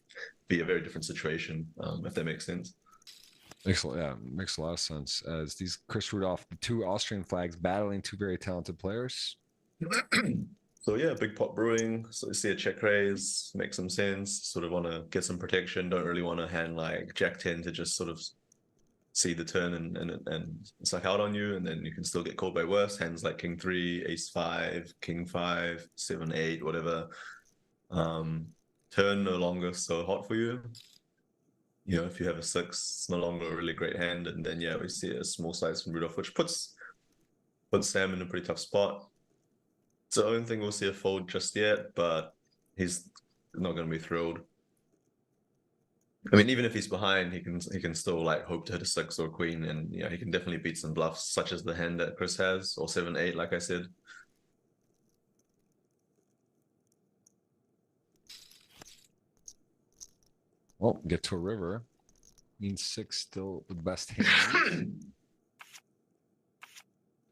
be a very different situation, if that makes sense. Makes a lot of sense. As these Chris Rudolph, the two Austrian flags battling two very talented players. So yeah, big pot brewing. So you see a check raise, makes some sense. Sort of want to get some protection. Don't really want to hand like Jack 10 to just sort of see the turn and suck out on you, and then you can still get called by worse hands like King 3, Ace 5, King 5, 7, 8, whatever. Turn no longer so hot for you. If you have a 6, it's no longer a really great hand, and then yeah, we see a small size from Rudolph, which puts Sam in a pretty tough spot. So I don't think we'll see a fold just yet, but he's not going to be thrilled. I mean, even if he's behind, he can still like hope to hit a 6 or a queen, and he can definitely beat some bluffs, such as the hand that Chris has, or 7-8, like I said. Well, get to a river. Means 6 still the best hand.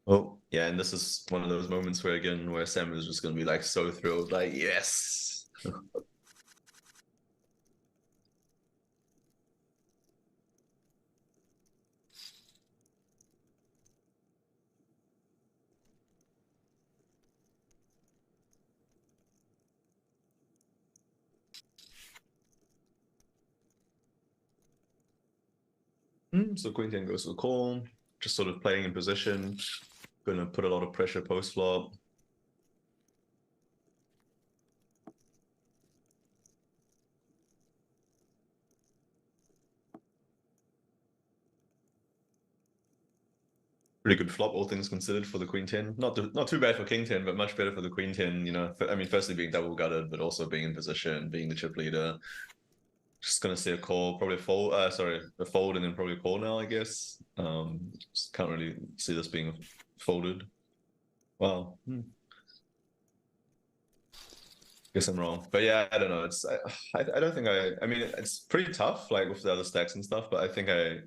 Oh, yeah, and this is one of those moments where Sam is just going to be like so thrilled, like, yes. So Queen 10 goes to the call, just sort of playing in position, going to put a lot of pressure post flop. Pretty good flop, all things considered, for the Queen 10. Not too bad for King 10, but much better for the Queen 10. I mean, firstly being double gutted, but also being in position, being the chip leader. Just gonna see a call, probably fold. A fold and then probably call now, I guess. Just can't really see this being folded. Wow. Guess I'm wrong, but yeah, I don't know. I don't think I mean, it's pretty tough, like with the other stacks and stuff. But I think I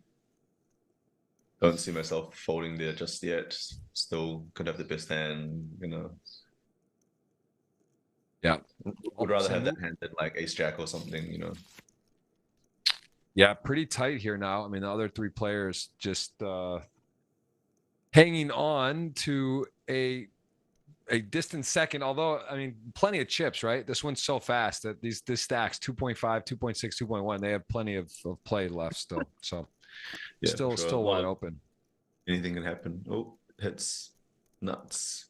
don't see myself folding there just yet. Still could have the best hand. Yeah, Would rather have that hand than like Ace Jack or something. Yeah, pretty tight here now. I mean, the other 3 players just hanging on to a a distant second, although, I mean, plenty of chips, right? This one's so fast that this stacks 2.5, 2.6, 2.1. They have plenty of play left still. So Yeah, for sure. A still lot wide of open. anything can happen. Oh, hits nuts.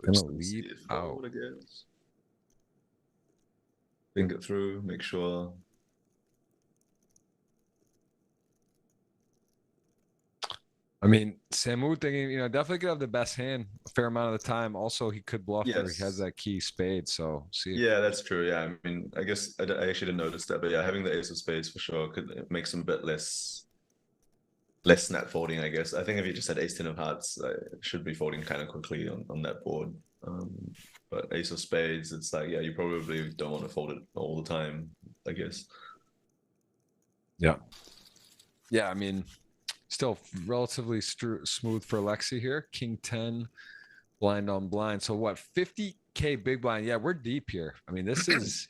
Gonna Let's see lead it out. forward, I guess. Think it through, make sure. I mean, Samu thinking, definitely could have the best hand a fair amount of the time. Also, he could bluff where he has Yes. that key spade. So see. Yeah, that's true. Yeah, I mean, I guess I actually didn't notice that, but yeah, having the ace of spades for sure could make some a bit less snap folding, I guess. I think if you just had ace ten of hearts, it should be folding kind of quickly on that board. But ace of spades, it's like, yeah, you probably don't want to fold it all the time, I guess. Yeah. Yeah, I mean, still relatively smooth for Lexi here. King 10, blind on blind. So what, 50K big blind? Yeah, we're deep here. I mean, this is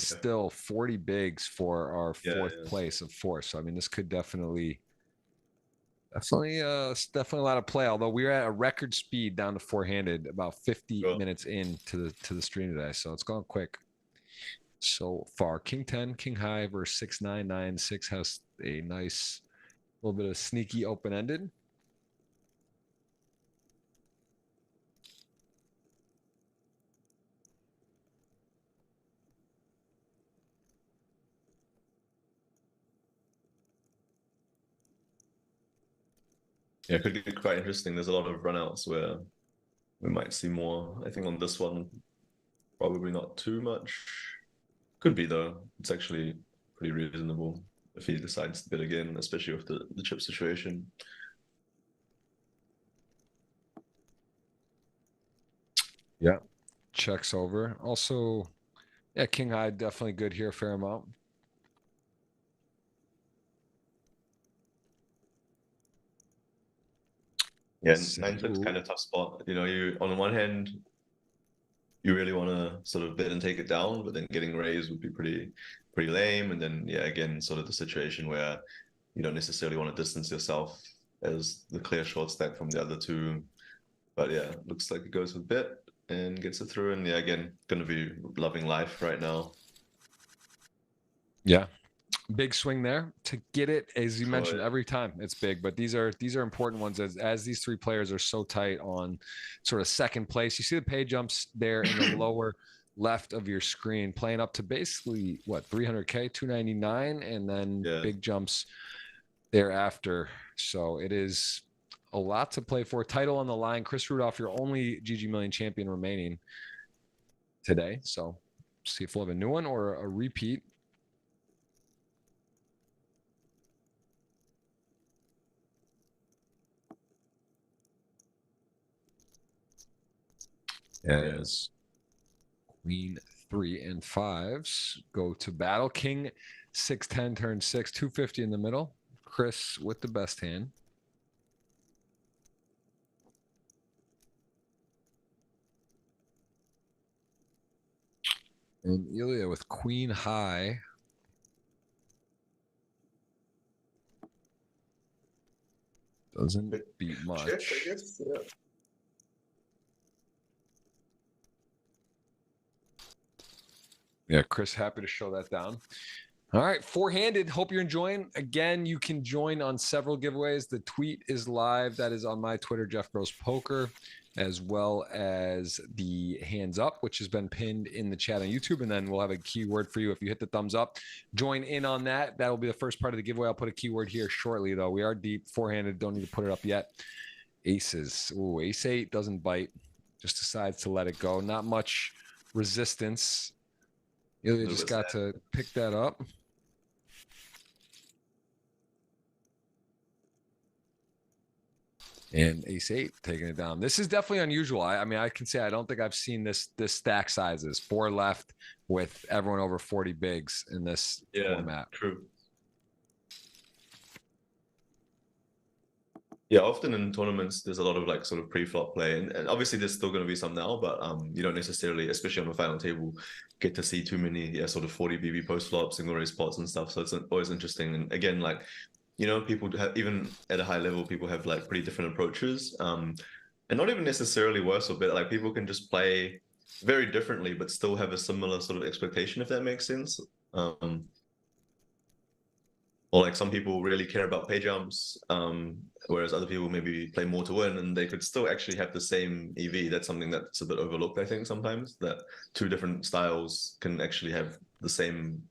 still 40 bigs for our fourth place of 4. So I mean, this could definitely it's definitely a lot of play. Although we're at a record speed down to 4-handed about 50 minutes into the stream today. So it's gone quick so far. King 10, King high versus 6-9-9. 6 has a nice little bit of sneaky open-ended. Yeah, it could get quite interesting. There's a lot of runouts where we might see more. I think on this one, probably not too much. Could be though. It's actually pretty reasonable if he decides to bid again, especially with the chip situation. Yeah, checks over. Also, yeah, King high definitely good here, fair amount. Yeah, 9-6 kind of tough spot. You on one hand, you really want to sort of bid and take it down, but then getting raised would be pretty lame. And then yeah, again, sort of the situation where you don't necessarily want to distance yourself as the clear short stack from the other two. But yeah, looks like it goes with bit and gets it through. And yeah, again, gonna be loving life right now. Yeah, big swing there to get it, as you mentioned. Every time it's big, but these are important ones as these 3 players are so tight on sort of second place. You see the pay jumps there in the lower left of your screen, playing up to basically what, 300K, 299, and then big jumps thereafter. So it is a lot to play for. Title on the line. Chris Rudolph, your only GGMillion champion remaining today. So see if we'll have a new one or a repeat. As Queen 3 and 5s go to battle. King 6-10 turn 6, 250 in the middle. Chris with the best hand. And Ilya with Queen high. Doesn't beat much. Check, I guess. Yeah. Yeah, Chris, happy to show that down. All right, 4-handed. Hope you're enjoying. Again, you can join on several giveaways. The tweet is live. That is on my Twitter, Jeff Gross Poker, as well as the hands up, which has been pinned in the chat on YouTube. And then we'll have a keyword for you. If you hit the thumbs up, join in on that. That will be the first part of the giveaway. I'll put a keyword here shortly, though. We are deep, 4-handed. Don't need to put it up yet. Aces. Ooh, ace 8 doesn't bite. Just decides to let it go. Not much resistance. Ilya just got to pick that up. And ace 8 taking it down. This is definitely unusual. I mean, I can say I don't think I've seen this stack sizes. 4 left with everyone over 40 bigs in this format. True. Yeah, often in tournaments, there's a lot of like sort of pre-flop play, and obviously there's still going to be some now, but you don't necessarily, especially on the final table, get to see too many sort of 40 BB post flop, single raise pots and stuff. So it's always interesting. And again, like, you know, people have, even at a high level, people have like pretty different approaches. And not even necessarily worse or better. Like people can just play very differently, but still have a similar sort of expectation, if that makes sense. Or like some people really care about pay jumps, whereas other people maybe play more to win, and they could still actually have the same EV. That's something that's a bit overlooked, I think, sometimes, that two different styles can actually have the same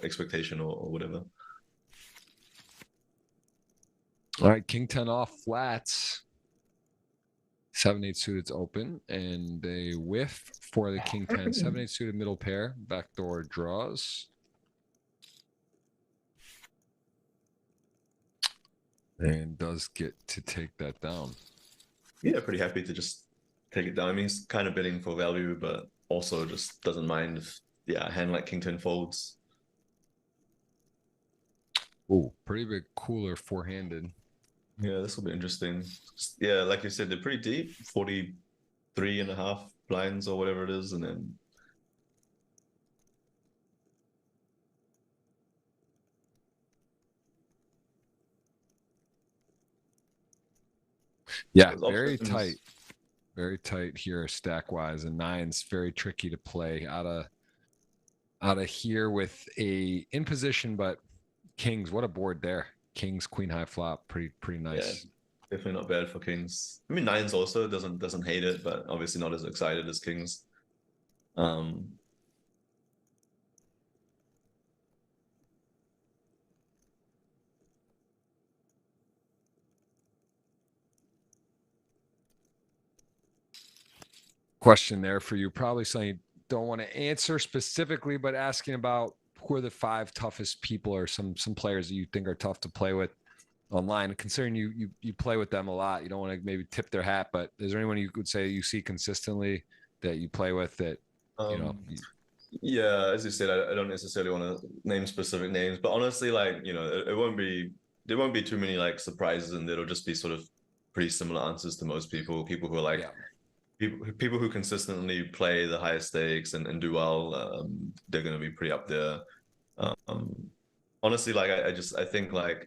expectation or whatever. All right, king 10 off flats. 7-8 suited open, and a whiff for the king 10. 7-8 suited middle pair, backdoor draws. And does get to take that down. Yeah, pretty happy to just take it down. I mean, he's kind of bidding for value, but also just doesn't mind if, a hand like king 10 folds. Oh, pretty big cooler four-handed. Yeah, this will be interesting. Yeah, like you said, they're pretty deep, 43.5 blinds or whatever it is, and then yeah, very tight. Very tight here stack wise, and nine's very tricky to play out of here with a in position, but kings, what a board there. Kings, queen high flop, pretty nice. Yeah, definitely not bad for kings. I mean, nines also doesn't hate it, but obviously not as excited as kings. Question there for you, probably something you don't want to answer specifically, but asking about who are the 5 toughest people or some players that you think are tough to play with online, considering you play with them a lot. You don't want to maybe tip their hat, but is there anyone you could say you see consistently that you play with that, you know? Yeah, as you said, I don't necessarily want to name specific names, but honestly, like, you know, there won't be too many like surprises, and it'll just be sort of pretty similar answers to most people who are like, people who consistently play the highest stakes and do well. They're going to be pretty up there. Honestly, like I think like,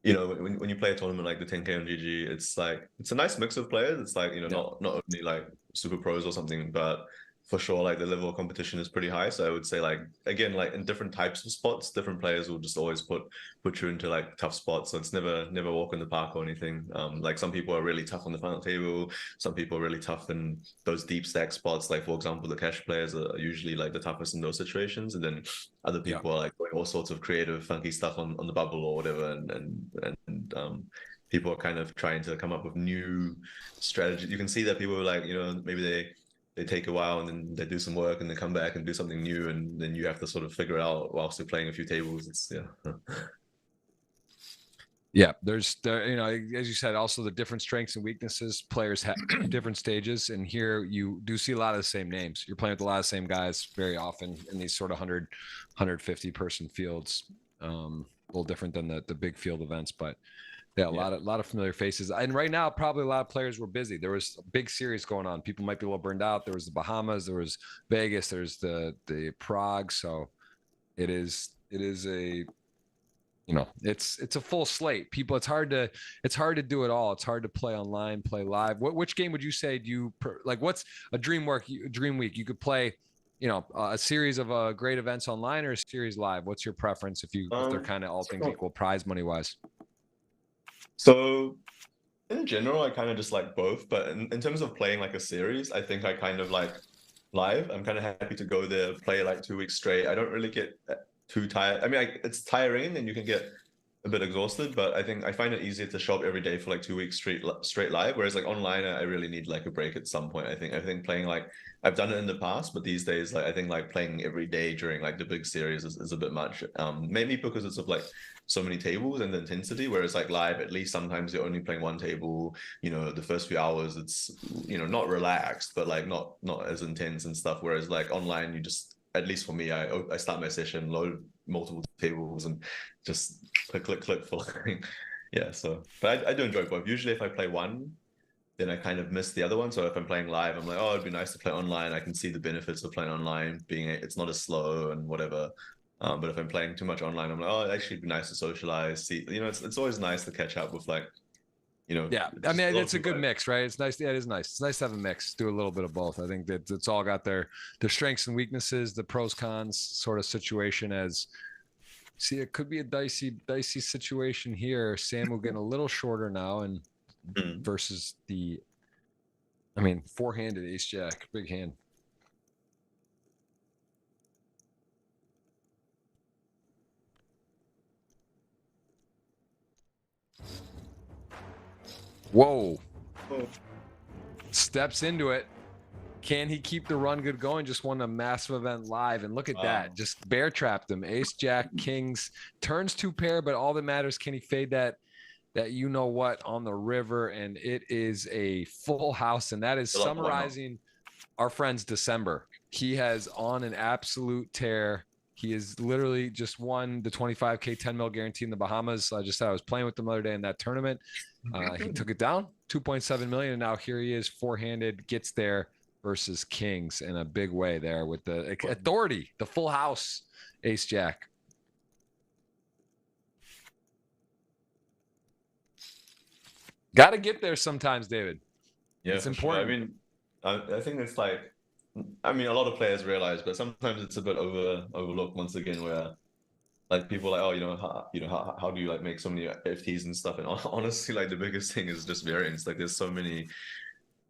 you know, when you play a tournament like the 10K on GG, it's like, it's a nice mix of players. It's like, you know, not only like super pros or something, but for sure, like the level of competition is pretty high. So I would say, like, again, like in different types of spots, different players will just always put you into like tough spots. So it's never walk in the park or anything. Like some people are really tough on the final table. Some people are really tough in those deep stack spots. Like, for example, the cash players are usually like the toughest in those situations. And then other people are like doing all sorts of creative, funky stuff on the bubble or whatever. And people are kind of trying to come up with new strategies. You can see that people are like, you know, maybe they take a while and then they do some work and they come back and do something new, and then you have to sort of figure it out whilst you're playing a few tables. It's there's you know, as you said, also the different strengths and weaknesses players have different stages, and here you do see a lot of the same names. You're playing with a lot of the same guys very often in these sort of 150 person fields. A little different than the big field events, but yeah, a lot of familiar faces. And right now, probably a lot of players were busy. There was a big series going on. People might be a little burned out. There was the Bahamas, there was Vegas, there's the Prague. So it is a, you know, it's a full slate. People, it's hard to do it all. It's hard to play online, play live. Which game would you say like? What's a dream week? You could play, you know, a series of great events online or a series live. What's your preference if they're kind of all things equal, prize money wise? So in general, I kind of just like both, but in terms of playing like a series, I think I kind of like live. I'm kind of happy to go there, play like 2 weeks straight. I don't really get too tired. I mean, it's tiring and you can get a bit exhausted, but I think I find it easier to show up every day for like 2 weeks straight live. Whereas like online, I really need like a break at some point. I think playing like, I've done it in the past, but these days, like I think like playing every day during like the big series is a bit much. Mainly because it's of like so many tables and the intensity. Whereas like live, at least sometimes you're only playing one table. You know, the first few hours, it's, you know, not relaxed, but like not as intense and stuff. Whereas like online, you just, at least for me, I start my session, load multiple tables, and just click for like, yeah. So, but I do enjoy both. Usually, if I play one, then I kind of miss the other one. So if I'm playing live, I'm like, oh, it'd be nice to play online. I can see the benefits of playing online, being it's not as slow and whatever. But if I'm playing too much online, I'm like, oh, it'd actually be nice to socialize. See, it's always nice to catch up with like, Yeah, I just a mean, lot of it's a people. good mix, right? It's nice. Yeah, it is nice. It's nice to have a mix, do a little bit of both. I think that it's all got their strengths and weaknesses, the pros cons sort of situation. As see, it could be a dicey situation here. Samu getting a little shorter now, and versus the, I mean, four-handed ace jack, big hand. Whoa. Oh. Steps into it. Can he keep the run good going? Just won a massive event live. And look at that. Just bear trapped him. Ace, jack, kings, turns 2-pair, but all that matters, can he fade that you know what on the river? And it is a full house. And that is summarizing our friend's December. He has on an absolute tear. He has literally just won the 25K 10 mil guarantee in the Bahamas. I just said I was playing with him the other day in that tournament. He took it down 2.7 million. And now here he is, four-handed, gets there versus kings in a big way there with the authority, the full house, ace jack. Got to get there sometimes, David. Yeah, it's Sure. important. I mean, I think it's like, I mean, a lot of players realize, but sometimes it's a bit overlooked once again, where like people are like, oh, how do you like make so many FTs and stuff? And honestly, like the biggest thing is just variance. Like there's so many,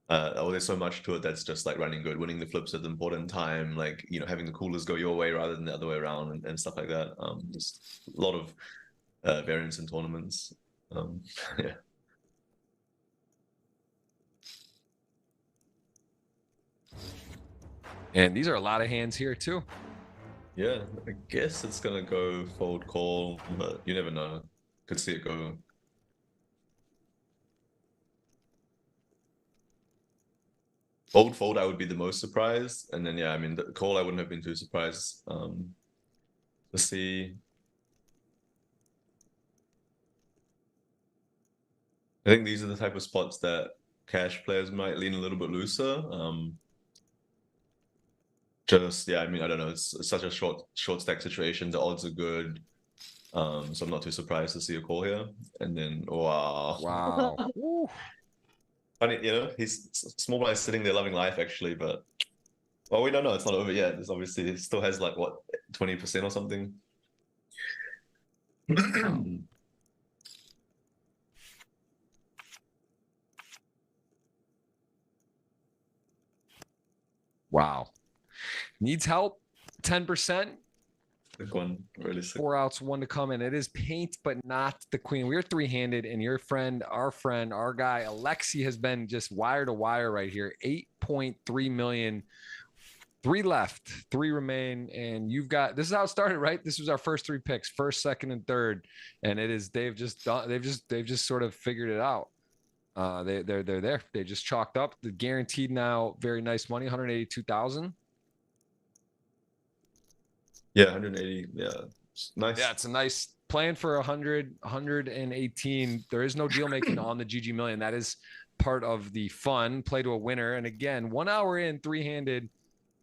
there's so much to it that's just like running good, winning the flips at the important time, like having the coolers go your way rather than the other way around and stuff like that. Just a lot of variance in tournaments. Yeah. And these are a lot of hands here too. Yeah, I guess it's gonna go fold call, but you never know. Could see it go. Fold, I would be the most surprised, and then yeah, I mean the call, I wouldn't have been too surprised. Let's see. I think these are the type of spots that cash players might lean a little bit looser. Just yeah, I mean I don't know. It's such a short stack situation. The odds are good. So I'm not too surprised to see a call here. And then Wow. Funny, he's small blind sitting there loving life actually, but well, we don't know. It's not over yet. It's obviously it still has like what 20% or something. Wow. Needs help. 10%. Sick one, really sick. 4 outs, 1 to come, and it is paint, but not the queen. We're three-handed, and your friend, our guy, Alexi, has been just wire to wire right here. 8.3 million. 3 left, 3 remain, and you've got. This is how it started, right? This was our first 3 picks, first, second, and third, and it is. They've just sort of figured it out. They're there. They just chalked up the guaranteed now. Very nice money, 182,000. Yeah, 180. Yeah, nice. Yeah, it's a nice plan for 118. There is no deal making on the GGMillion. That is part of the fun. Play to a winner. And again, 1 hour in, three-handed,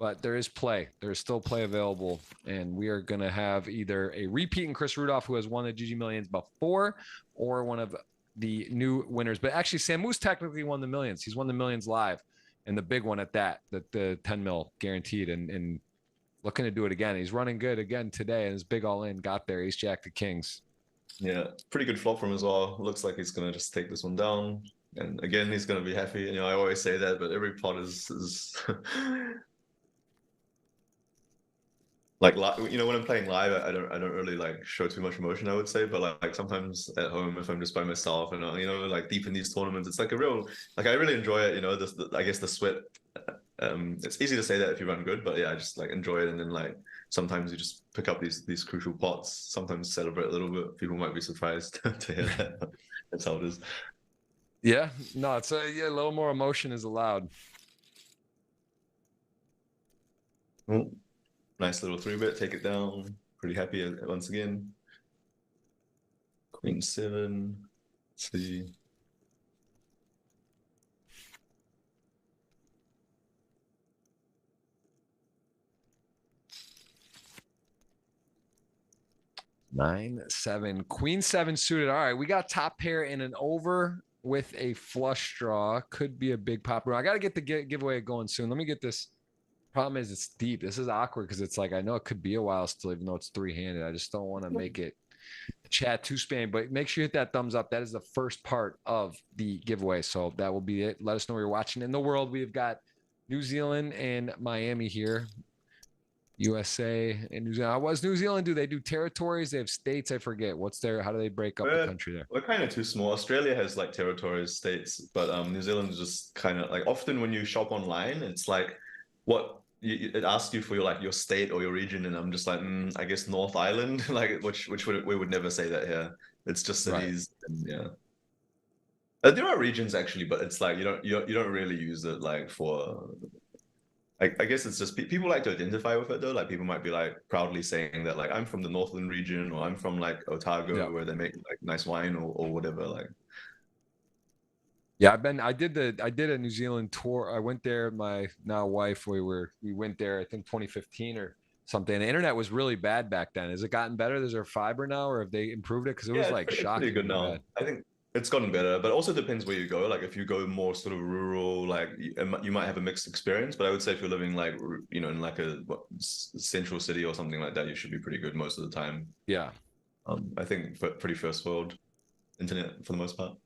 but there is play. There is still play available. And we are going to have either a repeat in Chris Rudolph, who has won the GGMillions before, or one of the new winners. But actually, Samu's technically won the millions. He's won the millions live. And the big one at that, the 10 mil guaranteed. And looking to do it again. He's running good again today, and his big all in got there. Ace jack to kings. Yeah, pretty good flop from him as well. Looks like he's gonna just take this one down, and again he's gonna be happy. I always say that, but every pot is like when I'm playing live, I don't really like show too much emotion, I would say, but like sometimes at home if I'm just by myself and like deep in these tournaments, it's like a real like I really enjoy it. I guess the sweat. It's easy to say that if you run good, but yeah, I just like enjoy it, and then like sometimes you just pick up these crucial pots. Sometimes celebrate a little bit. People might be surprised to hear that. That's how it is. Yeah, no, it's a little more emotion is allowed. Oh, nice little 3-bet, take it down. Pretty happy once again. Queen 7. Let's see. 9-7, queen 7 suited. All right, we got top pair in an over with a flush draw. Could be a big pop. I got to get the giveaway going soon. Let me get this. Problem is, it's deep. This is awkward because it's like I know it could be a while still, even though it's three-handed. I just don't want to make it chat too spam. But make sure you hit that thumbs up. That is the first part of the giveaway. So that will be it. Let us know where you're watching in the world. We've got New Zealand and Miami here. USA and New Zealand. What's New Zealand do? They do territories? They have states? I forget. How do they break up the country there? We're kind of too small. Australia has like territories, states, but New Zealand is just kind of like, often when you shop online, it's like it asks you for your state or your region, and I'm just like, I guess North Island, like we would never say that here. It's just cities, right. And yeah. There are regions actually, but it's like you don't really use it like for. I guess it's just people like to identify with it though. Like people might be like proudly saying that like I'm from the Northland region, or I'm from like Otago, where they make like nice wine or whatever. Like, yeah, I did a New Zealand tour. I went there. My now wife, we went there. I think 2015 or something. The internet was really bad back then. Has it gotten better? Is there fiber now, or have they improved it? Because it was like shocking. Pretty good now. Bad. I think it's gotten better, but also depends where you go. Like if you go more sort of rural, like you might have a mixed experience. But I would say if you're living like in like a central city or something like that, you should be pretty good most of the time. Yeah. I think pretty first world internet for the most part.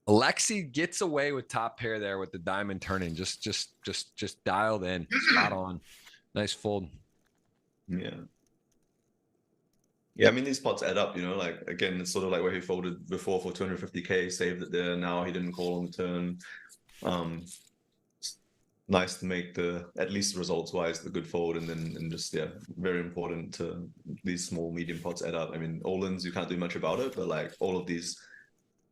Alexi gets away with top pair there with the diamond turning, just dialed in, spot on, nice fold. Yeah. Yeah, I mean, these pots add up, like, again, it's sort of like where he folded before for 250K, saved it there. Now he didn't call on the turn. Nice to make at least results wise, the good fold. And just, yeah, very important to these small, medium pots add up. I mean, all-ins, you can't do much about it, but like all of these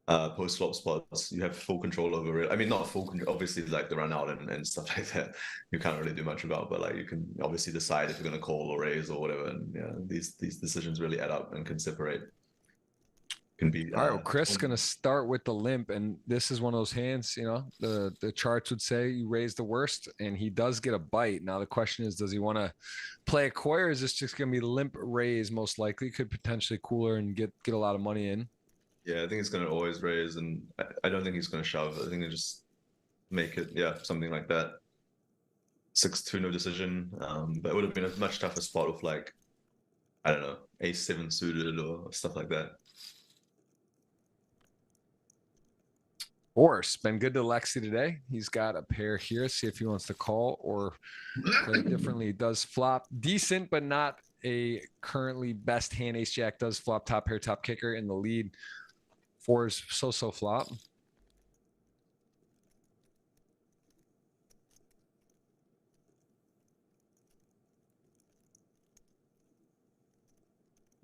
post-flop spots, you have full control over it. I mean, not full control, obviously, like the run out and stuff like that, you can't really do much about, but like you can obviously decide if you're going to call or raise or whatever. And yeah, these decisions really add up and can separate. Can be all right. Well, Chris is going to start with the limp, and this is one of those hands. The charts would say you raise the worst, and he does get a bite. Now the question is, does he want to play a koi, or is this just going to be limp raise? Most likely, could potentially cooler and get a lot of money in. Yeah, I think it's going to always raise, and I don't think he's going to shove. I think he'll just make it, something like that. 6-2, no decision. But it would have been a much tougher spot with like, I don't know, ace-7 suited or stuff like that. Horse, been good to Lexi today. He's got a pair here. See if he wants to call or play differently. He does flop decent, but not a currently best hand. Ace Jack does flop top pair, top kicker in the lead. 4's so flop.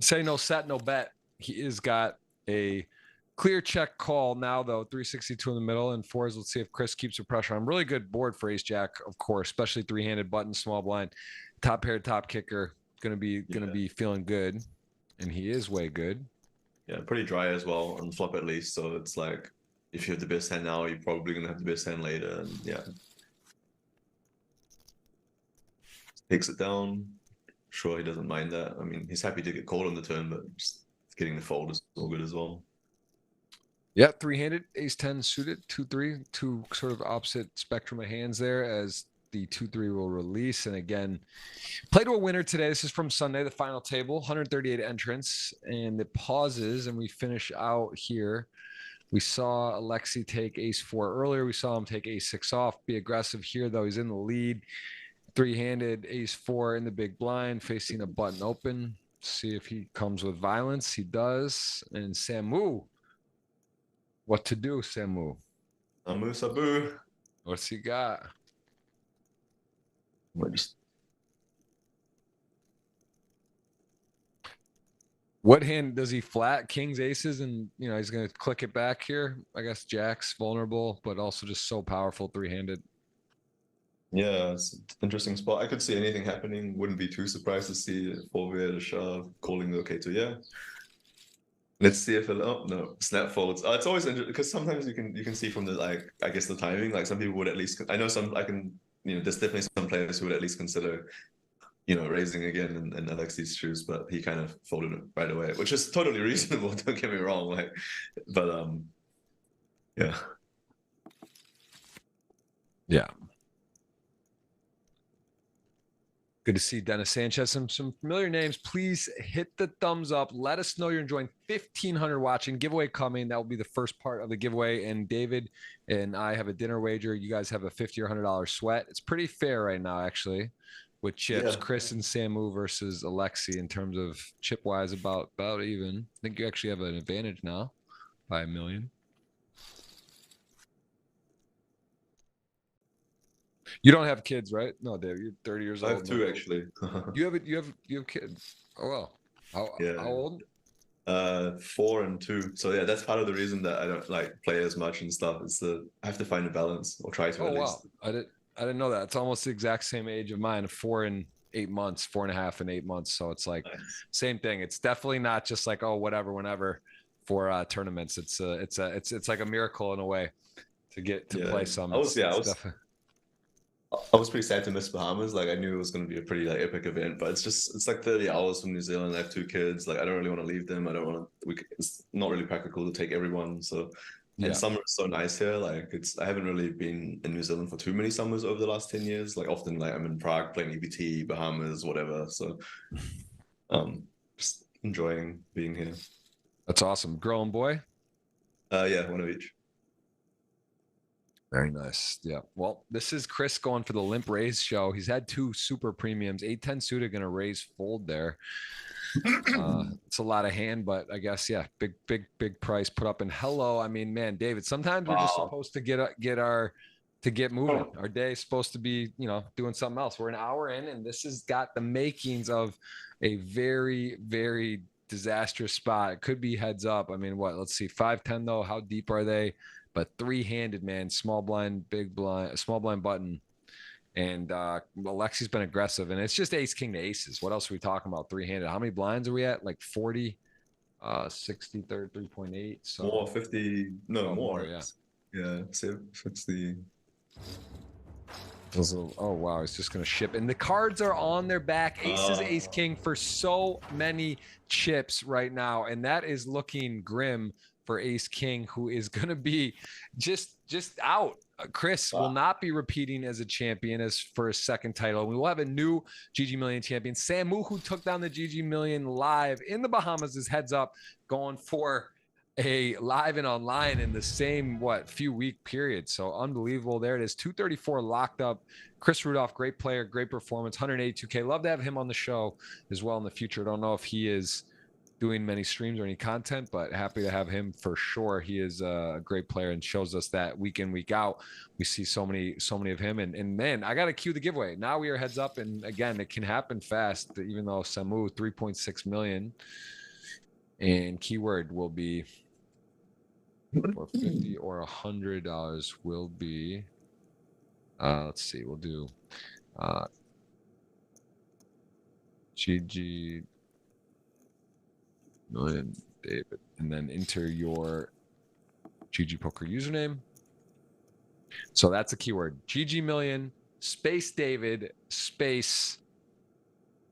Say no set, no bet. He has got a clear check call now, though. 362 in the middle and 4s. Let's see if Chris keeps the pressure on. Really good board for Ace Jack, of course, especially three-handed button, small blind, top pair, top kicker. Gonna be feeling good, and he is way good. Yeah, pretty dry as well on flop at least. So it's like if you have the best hand now, you're probably gonna have the best hand later. And yeah, takes it down. Sure, he doesn't mind that. I mean, he's happy to get called on the turn, but just getting the fold is all good as well. Yeah, three-handed, ace-10 suited, 2-3, two sort of opposite spectrum of hands there as the 2-3 will release. And again, play to a winner today. This is from Sunday, the final table, 138 entrants, and it pauses and we finish out here. We saw Alexi take ace-4 earlier. We saw him take ace-6 off, be aggressive here, though. He's in the lead. Three-handed, ace-4 in the big blind, facing a button open. See if he comes with violence. He does. And Samu. What to do, Samu? Samu Sabu. What's he got? What hand does he flat? Kings, aces, and he's going to click it back here. I guess Jack's vulnerable, but also just so powerful three-handed. Yeah, it's an interesting spot. I could see anything happening. Wouldn't be too surprised to see 4-way, a shove, calling the K2. Yeah. Let's see if no, snap folds. It's always interesting because sometimes you can see from the I guess the timing. Like some people would at least. I know some. There's definitely some players who would at least consider raising again in Alexi's shoes, but he kind of folded it right away, which is totally reasonable. Don't get me wrong, but yeah. Yeah. Good to see Dennis Sanchez. Some familiar names. Please hit the thumbs up. Let us know you're enjoying 1,500 watching. Giveaway coming. That will be the first part of the giveaway. And David and I have a dinner wager. You guys have a $50 or $100 sweat. It's pretty fair right now, actually, with chips. Yeah. Chris and Samu versus Alexi in terms of chip wise, about even. I think you actually have an advantage now by 1 million. You don't have kids, right? No, Dave. You're 30 years old. I have two actually. You have kids. Oh well. How old? 4 and 2. So yeah, that's part of the reason that I don't like play as much and stuff. Is that I have to find a balance, or try to at least. Wow. I didn't know that. It's almost the exact same age of mine. 4 and 8 months, 4.5 and 8 months. So it's like same thing. It's definitely not just like, oh, whatever, whenever for tournaments. It's like a miracle in a way to get to play some. I was pretty sad to miss Bahamas. Like I knew it was going to be a pretty epic event, but it's like 30 hours from New Zealand. I have 2 kids. Like I don't really want to leave them. I don't want to. It's not really practical to take everyone. So, and summer is so nice here. Like I haven't really been in New Zealand for too many summers over the last 10 years. Like often, like I'm in Prague playing EBT, Bahamas, whatever. So, just enjoying being here. That's awesome. Girl and boy? Yeah, one of each. Very nice. Yeah. Well, this is Chris going for the limp raise show. He's had 2 super premiums. 8-10 suited going to raise fold there. It's a lot of hand, but I guess, yeah, big price put up. And hello, I mean, man, David, sometimes we're just supposed to get moving. Our day is supposed to be, doing something else. We're an hour in, and this has got the makings of a very, very disastrous spot. It could be heads up. I mean, what? Let's see. 5-10 though. How deep are they? But 3-handed, man, small blind, big blind, small blind button. And Alexi's been aggressive, and it's just ace king to aces. What else are we talking about? 3-handed. How many blinds are we at? Like 40, 60, 3.8. So more 50. No, more. Yeah. Yeah. 60. Oh wow, it's just gonna ship, and the cards are on their back. Aces, ace king for so many chips right now, and that is looking grim for ace king, who is gonna be just out. Chris will not be repeating as a champion as for his second title. We will have a new GGMillion champion. Samu, who took down the GGMillion live in the Bahamas, is heads up going for a live and online in the same few week period. So unbelievable. There it is. 234 locked up. Chris Rudolph, great player, great performance, 182K. Love to have him on the show as well in the future. Don't know if he is doing many streams or any content, but happy to have him for sure. He is a great player and shows us that week in, week out. We see so many of him. And man, I got to cue the giveaway. Now we are heads up. And again, it can happen fast, even though Samu 3.6 million. And keyword will be for $50 or $100 will be, let's see, we'll do GG Million David, and then enter your GGPoker username. So that's a keyword: GGMillion space David space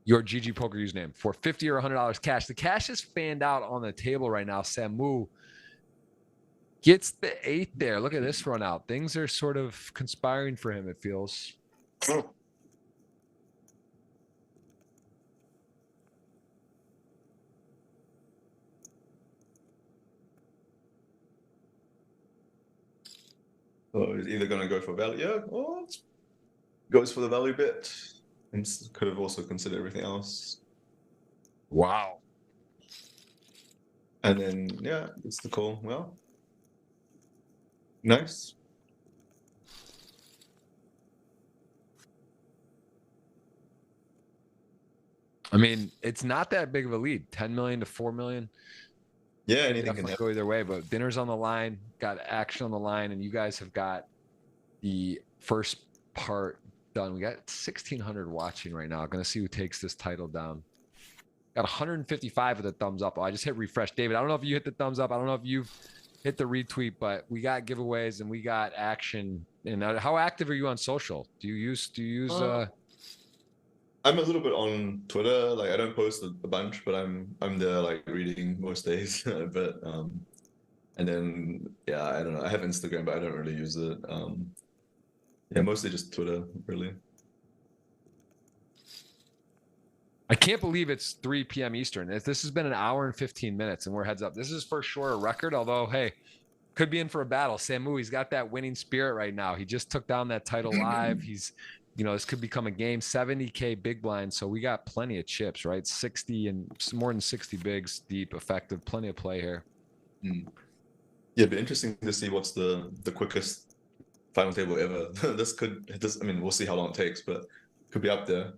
your GGPoker username for $50 or $100 cash. The cash is fanned out on the table right now. Samu gets the 8 there. Look at this run out. Things are sort of conspiring for him, it feels. So he's either going to go for value, or goes for the value bit, and could have also considered everything else. Wow. And then, yeah, it's the call. Well, nice. I mean, it's not that big of a lead. 10 million to 4 million. Yeah, anything can go either way, but dinner's on the line, got action on the line, and you guys have got the first part done. We got 1,600 watching right now. Going to see who takes this title down. Got 155 with a thumbs up. Oh, I just hit refresh. David, I don't know if you hit the thumbs up. I don't know if you've hit the retweet, but we got giveaways and we got action. And how active are you on social? Do you use I'm a little bit on Twitter. Like I don't post a bunch, but I'm there like reading most days. But and then yeah, I don't know. I have Instagram, but I don't really use it. Yeah, mostly just Twitter, really. I can't believe it's 3 p.m. Eastern. This has been an hour and 15 minutes, and we're heads up. This is for sure a record, although, hey, could be in for a battle. Samu, he's got that winning spirit right now. He just took down that title live. He's, this could become a game. 70K big blind, so we got plenty of chips, right? 60 and more than 60 bigs deep, effective. Plenty of play here. Yeah, it'd be interesting to see what's the quickest final table ever. I mean, we'll see how long it takes, but could be up there.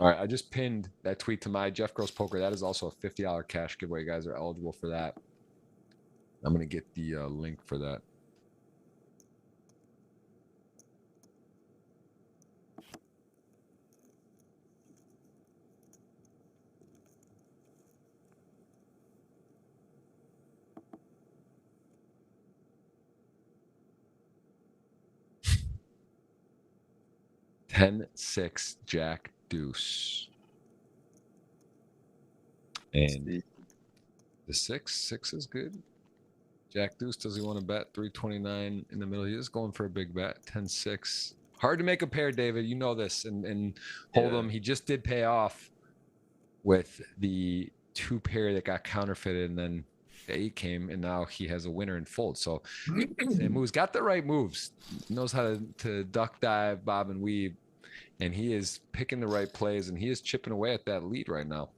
All right, I just pinned that tweet to my Jeff Gross Poker. That is also a $50 cash giveaway. You guys are eligible for that. I'm going to get the link for that. Ten, 6, Jack, Deuce. And the 6 is good. Jack Deuce, does he want to bet 329 in the middle? He is going for a big bet. 10-6. Hard to make a pair, David. You know this. And Hold'em, yeah. He just did pay off with the 2 pair that got counterfeited, and then the 8 came, and now he has a winner in fold. So Samu's got the right moves. Knows how to duck, dive, bob, and weave. And he is picking the right plays, and he is chipping away at that lead right now.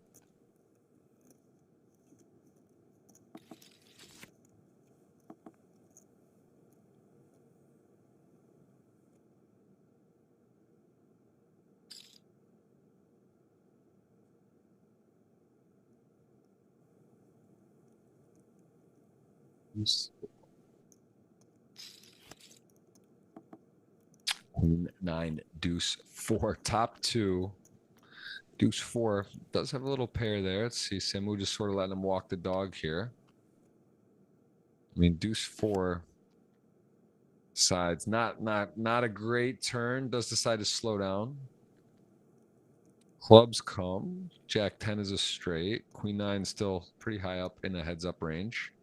Queen 9, Deuce 4, top 2. Deuce 4 does have a little pair there. Let's see. Samu just sort of letting him walk the dog here. I mean, Deuce 4 sides not a great turn. Does decide to slow down. Clubs come. Jack 10 is a straight. Queen 9 still pretty high up in the heads up range.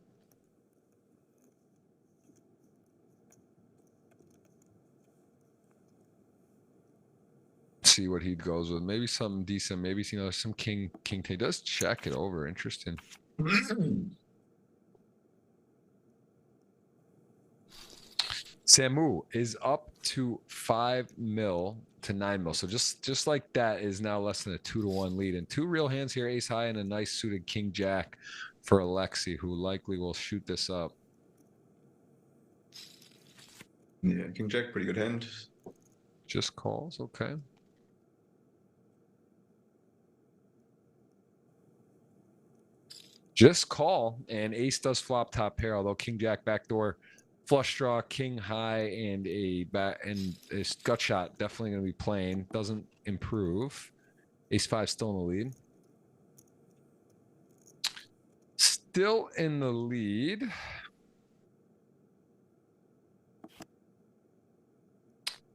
See what he goes with. Maybe something decent. Maybe some king. He does check it over. Interesting. Samu is up to 5 mil to 9 mil. So just like that is now less than a 2-1 lead. And 2 real hands here, ace high and a nice suited king jack for Alexi, who likely will shoot this up. Yeah, king jack, pretty good hand. Just calls, okay. Just call, and ace does flop top pair, although king jack backdoor flush draw, king high, and a gut shot definitely going to be playing. Doesn't improve. Ace 5 still in the lead. Still in the lead.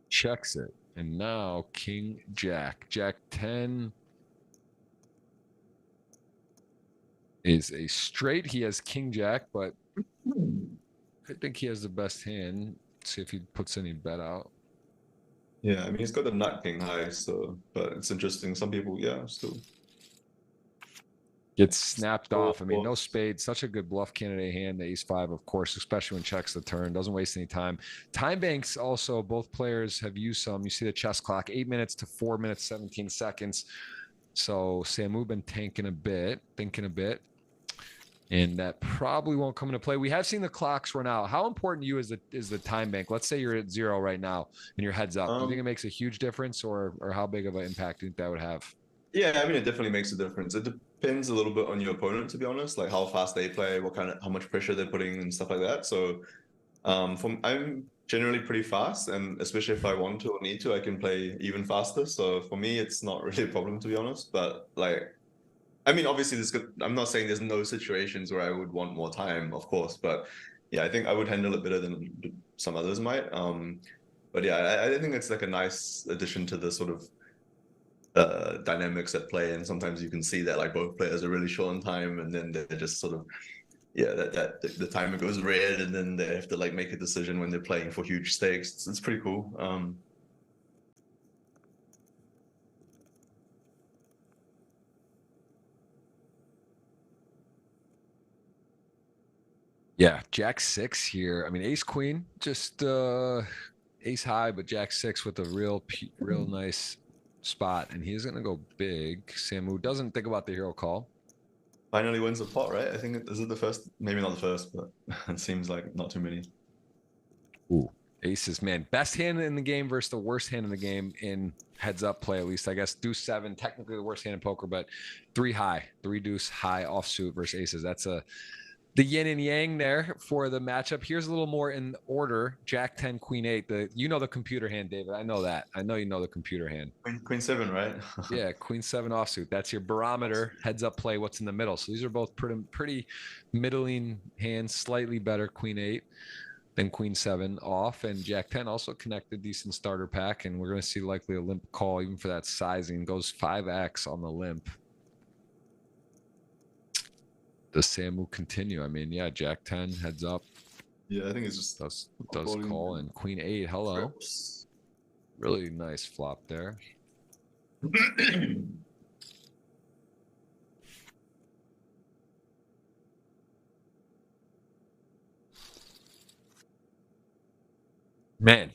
Checks it, and now king jack. Jack 10 is a straight. He has king jack, but I think he has the best hand. See if he puts any bet out. Yeah, I mean, he's got the nut king high, so, but it's interesting. Some people, yeah, still gets snapped off. I mean, no spade, such a good bluff candidate hand. The ace 5, of course, especially when checks the turn, doesn't waste any time. Time banks also, both players have used some. You see the chess clock, 8 minutes to 4 minutes, 17 seconds. So Samu been thinking a bit. And that probably won't come into play. We have seen the clocks run out. How important to you is the time bank? Let's say you're at 0 right now and your head's up. Do you think it makes a huge difference, or how big of an impact do you think that would have? Yeah, I mean, it definitely makes a difference. It depends a little bit on your opponent, to be honest, like how fast they play, how much pressure they're putting and stuff like that. So I'm generally pretty fast, and especially if I want to or need to, I can play even faster. So for me, it's not really a problem, to be honest. But like, I mean, obviously, I'm not saying there's no situations where I would want more time, of course, but yeah, I think I would handle it better than some others might. But yeah, I think it's like a nice addition to the sort of dynamics at play, and sometimes you can see that like both players are really short on time, and then they're just sort of that the timer goes red, and then they have to like make a decision when they're playing for huge stakes. It's pretty cool. Yeah, Jack 6 here. I mean, ace queen, just ace high, but Jack 6 with a real nice spot, and he's gonna go big. Samu doesn't think about the hero call. Finally wins the pot, right? I think is it the first? Maybe not the first, but it seems like not too many. Ooh, aces, man, best hand in the game versus the worst hand in the game in heads up play. At least I guess deuce 7, technically the worst hand in poker, but 3 high, 3 deuce high offsuit versus aces. That's the yin and yang there for the matchup. Here's a little more in order. Jack 10, Queen 8. You know the computer hand, David. I know that. I know you know the computer hand. Queen 7, right? Yeah, Queen 7 offsuit. That's your barometer. Heads up play. What's in the middle? So these are both pretty middling hands. Slightly better Queen 8 than Queen 7 off, and Jack 10 also connected decent starter pack. And we're going to see likely a limp call even for that sizing. Goes 5x on the limp. Does Samu continue? I mean, yeah, Jack 10 heads up. Yeah, I think it's just does call, and Queen 8. Hello. Trips. Really nice flop there. Man,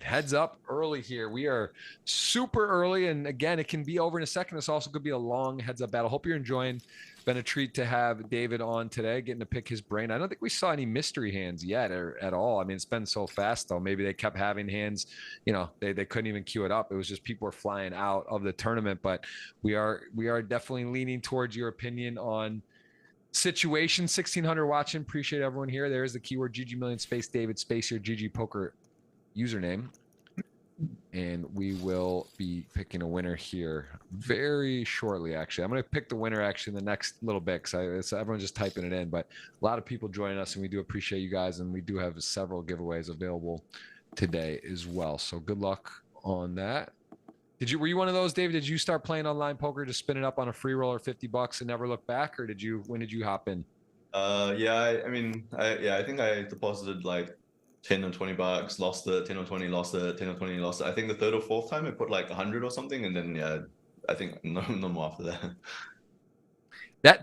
heads up early here. We are super early, and again, it can be over in a second. This also could be a long heads up battle. Hope you're enjoying. Been a treat to have David on today, getting to pick his brain. I don't think we saw any mystery hands yet or at all. I mean, it's been so fast though. Maybe they kept having hands, you know, they couldn't even queue it up. It was just people were flying out of the tournament. But we are definitely leaning towards your opinion on situation. 1600 watching. Appreciate everyone here. There's the keyword GGMillion space David space your GGPoker username, and we will be picking a winner here very shortly. Actually, I'm going to pick the winner actually in the next little bit because everyone's just typing it in, but a lot of people joining us, and we do appreciate you guys, and we do have several giveaways available today as well, so good luck on that. Were you one of those, David? Did you start playing online poker, just spin it up on a free roller, $50 and never look back, or when did you hop in? Yeah, I think I deposited like 10 or 20 bucks, lost it, 10 or 20, lost it, 10 or 20, lost it. I think the third or fourth time I put like 100 or something, and then yeah, I think no more after that.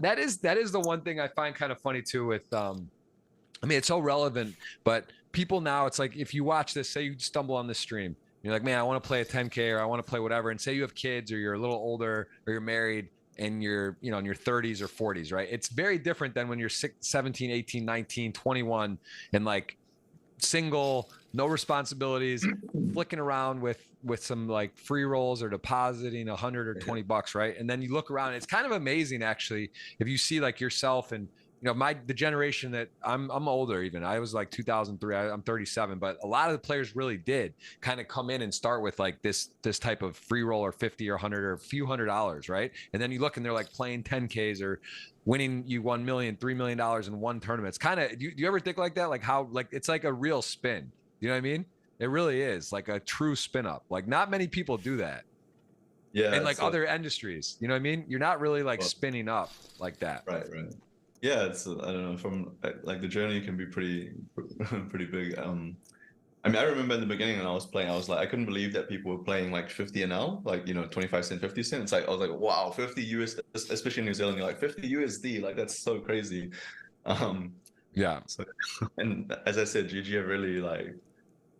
That is the one thing I find kind of funny too with I mean, it's so relevant, but people now, it's like if you watch this, say you stumble on this stream, you're like, man, I want to play a 10K or I want to play whatever, and say you have kids or you're a little older or you're married and you're, you know, in your 30s or 40s, right? It's very different than when you're 17, 18, 19, 21 and like single, no responsibilities, flicking around with some like free rolls or depositing 100 or 20 bucks, right? And then you look around, it's kind of amazing actually if you see like yourself and, you know, the generation that I'm older even. I was like 2003. I'm 37, but a lot of the players really did kind of come in and start with like this type of free roll or 50 or 100 or a few $100s, right? And then you look and they're like playing 10Ks or winning you $1 million, $3 million in one tournament. It's kind of, do you ever think like that? Like how, like it's like a real spin. You know what I mean? It really is like a true spin up. Like not many people do that. Yeah. In like other industries, you know what I mean? You're not really like spinning up like that. Right. Yeah, it's I don't know, from like the journey can be pretty big. I mean, I remember in the beginning when I was playing, I was like, I couldn't believe that people were playing like 50 an hour, like, you know, 25 cent, 50 cent. It's like, I was like, wow, 50 US, especially in New Zealand, you're like 50 USD, like that's so crazy. Yeah. So, and as I said, GG have really like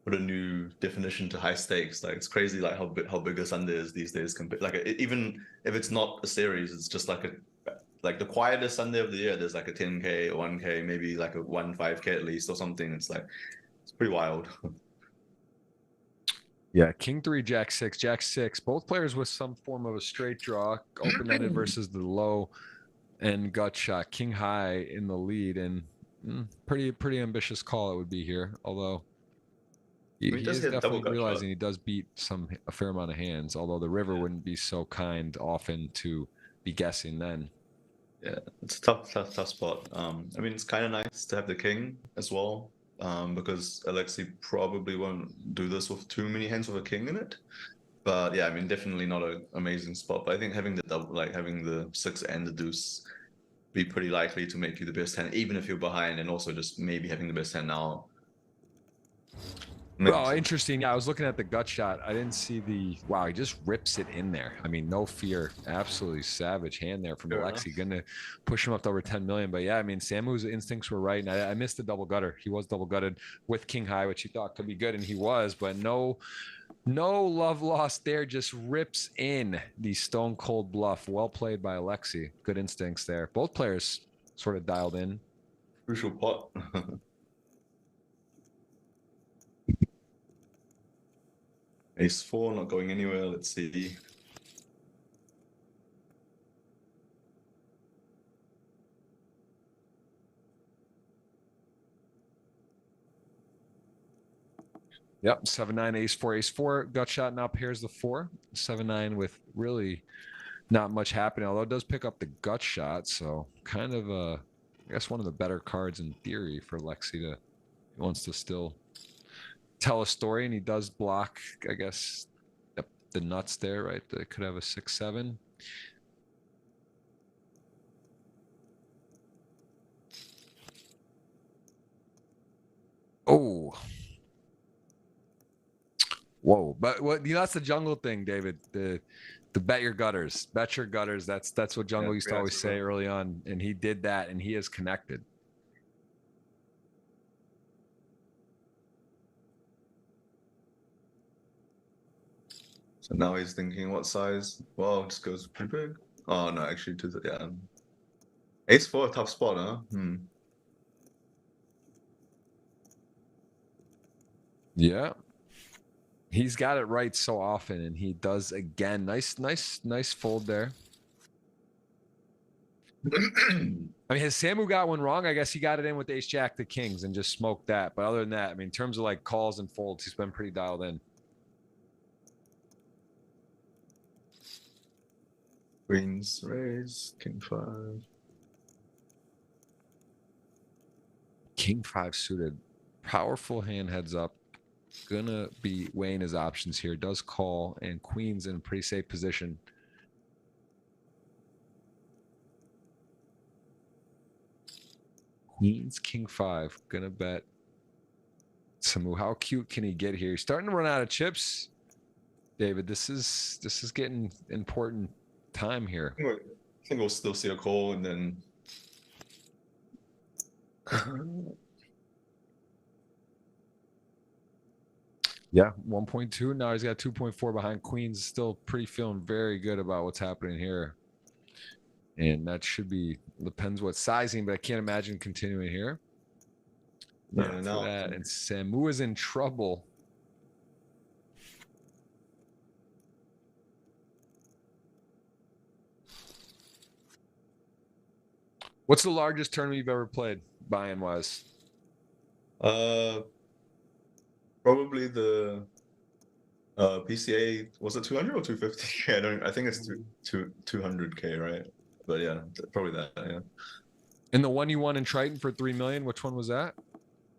put a new definition to high stakes. Like it's crazy, like how big a Sunday is these days. Like even if it's not a series, it's just like the quietest Sunday of the year, there's like a 10K, a 1K, maybe like a 5K at least or something. It's like, it's pretty wild. Yeah, King 3, Jack 6, both players with some form of a straight draw, open-ended versus the low and gut shot. King high in the lead, and pretty ambitious call it would be here, although he is definitely realizing shot. He does beat a fair amount of hands, although the river wouldn't be so kind often to be guessing then. Yeah, it's a tough spot. I mean, it's kind of nice to have the king as well, because Alexei probably won't do this with too many hands with a king in it. But yeah, I mean, definitely not an amazing spot. But I think having the double, like having the 6 and the deuce, be pretty likely to make you the best hand, even if you're behind, and also just maybe having the best hand now. Well, interesting. Yeah, I was looking at the gut shot. I didn't see the wow. He just rips it in there. I mean, no fear. Absolutely savage hand there from Alexei. Gonna push him up to over 10 million. But yeah, I mean, Samu's instincts were right. And I missed the double gutter. He was double gutted with king high, which he thought could be good, and he was. But no love lost there. Just rips in the stone cold bluff. Well played by Alexei. Good instincts there. Both players sort of dialed in. Crucial pot. Ace-4 not going anywhere. Let's see. Yep, 7-9, ace-4, ace-4. Gut shot now pairs the 4. 7-9 with really not much happening, although it does pick up the gut shot. So kind of, I guess, one of the better cards in theory for Lexi to, he wants to still tell a story, and he does block, I guess, the nuts there, right? They could have a 6-7. Oh. Whoa. But what, that's the jungle thing, David. The bet your gutters. Bet your gutters. That's what jungle used to always say early on. And he did that, and he is connected. So now he's thinking what size? Well, it just goes pretty big. Oh no, actually yeah. Ace-4, tough spot, huh? Yeah. He's got it right so often, and he does again. Nice fold there. I mean, has Samu got one wrong? I guess he got it in with ace jack to kings and just smoked that. But other than that, I mean, in terms of like calls and folds, he's been pretty dialed in. Queens raise, king 5. King 5 suited. Powerful hand heads up. Gonna be weighing his options here. Does call, and queen's in a pretty safe position. Queens, king 5. Gonna bet Samu. How cute can he get here? He's starting to run out of chips. David, this is getting important time here. I think we'll still see a call, and then yeah, 1.2. Now he's got 2.4 behind queens. Still pretty feeling very good about what's happening here. And that should be, depends what sizing, but I can't imagine continuing here. Yeah, no. That. And Samu is in trouble. What's the largest tournament you've ever played, buy-in wise? Probably the PCA. Was it 200 or 250K? I think it's 200K, right? But yeah, probably that. Yeah. And the one you won in Triton for 3 million, which one was that?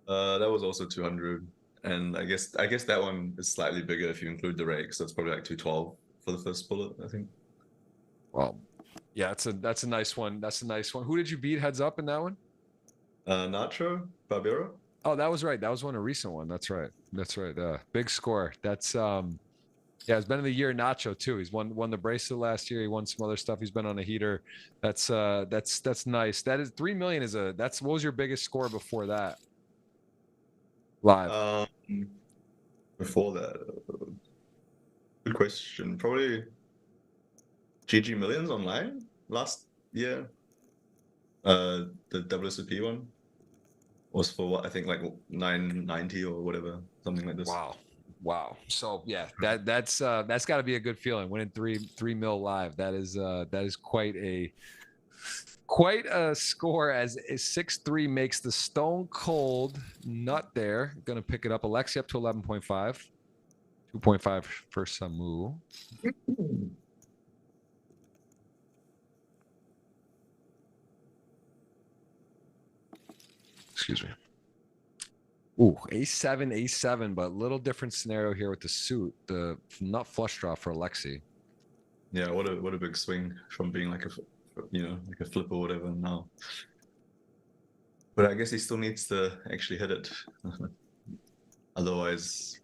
That was also 200, and I guess that one is slightly bigger if you include the rake, so it's probably like 212 for the first bullet, I think. Well, yeah, that's a nice one. That's a nice one. Who did you beat heads up in that one? Nacho Barbero. Oh, that was right. That was a recent one. That's right. That's right. Big score. That's yeah, it's been in the year Nacho too. He's won the bracelet last year. He won some other stuff. He's been on a heater. That's nice. That is 3 million is what was your biggest score before that? Live. Before that, good question. Probably GGMillions online last year. The WSOP one was for what I think like 990 or whatever, something like this. Wow. So yeah, that's got to be a good feeling. Winning 3 mil live. That is quite a score, as 6-3 makes the stone cold nut there. Gonna pick it up. Alexi up to 11.5. 2.5 for Samu. Excuse me. Ooh, A7, A7, but little different scenario here with the suit. The nut flush draw for Alexi. Yeah, what a big swing from being like like a flip or whatever now. But I guess he still needs to actually hit it. Otherwise,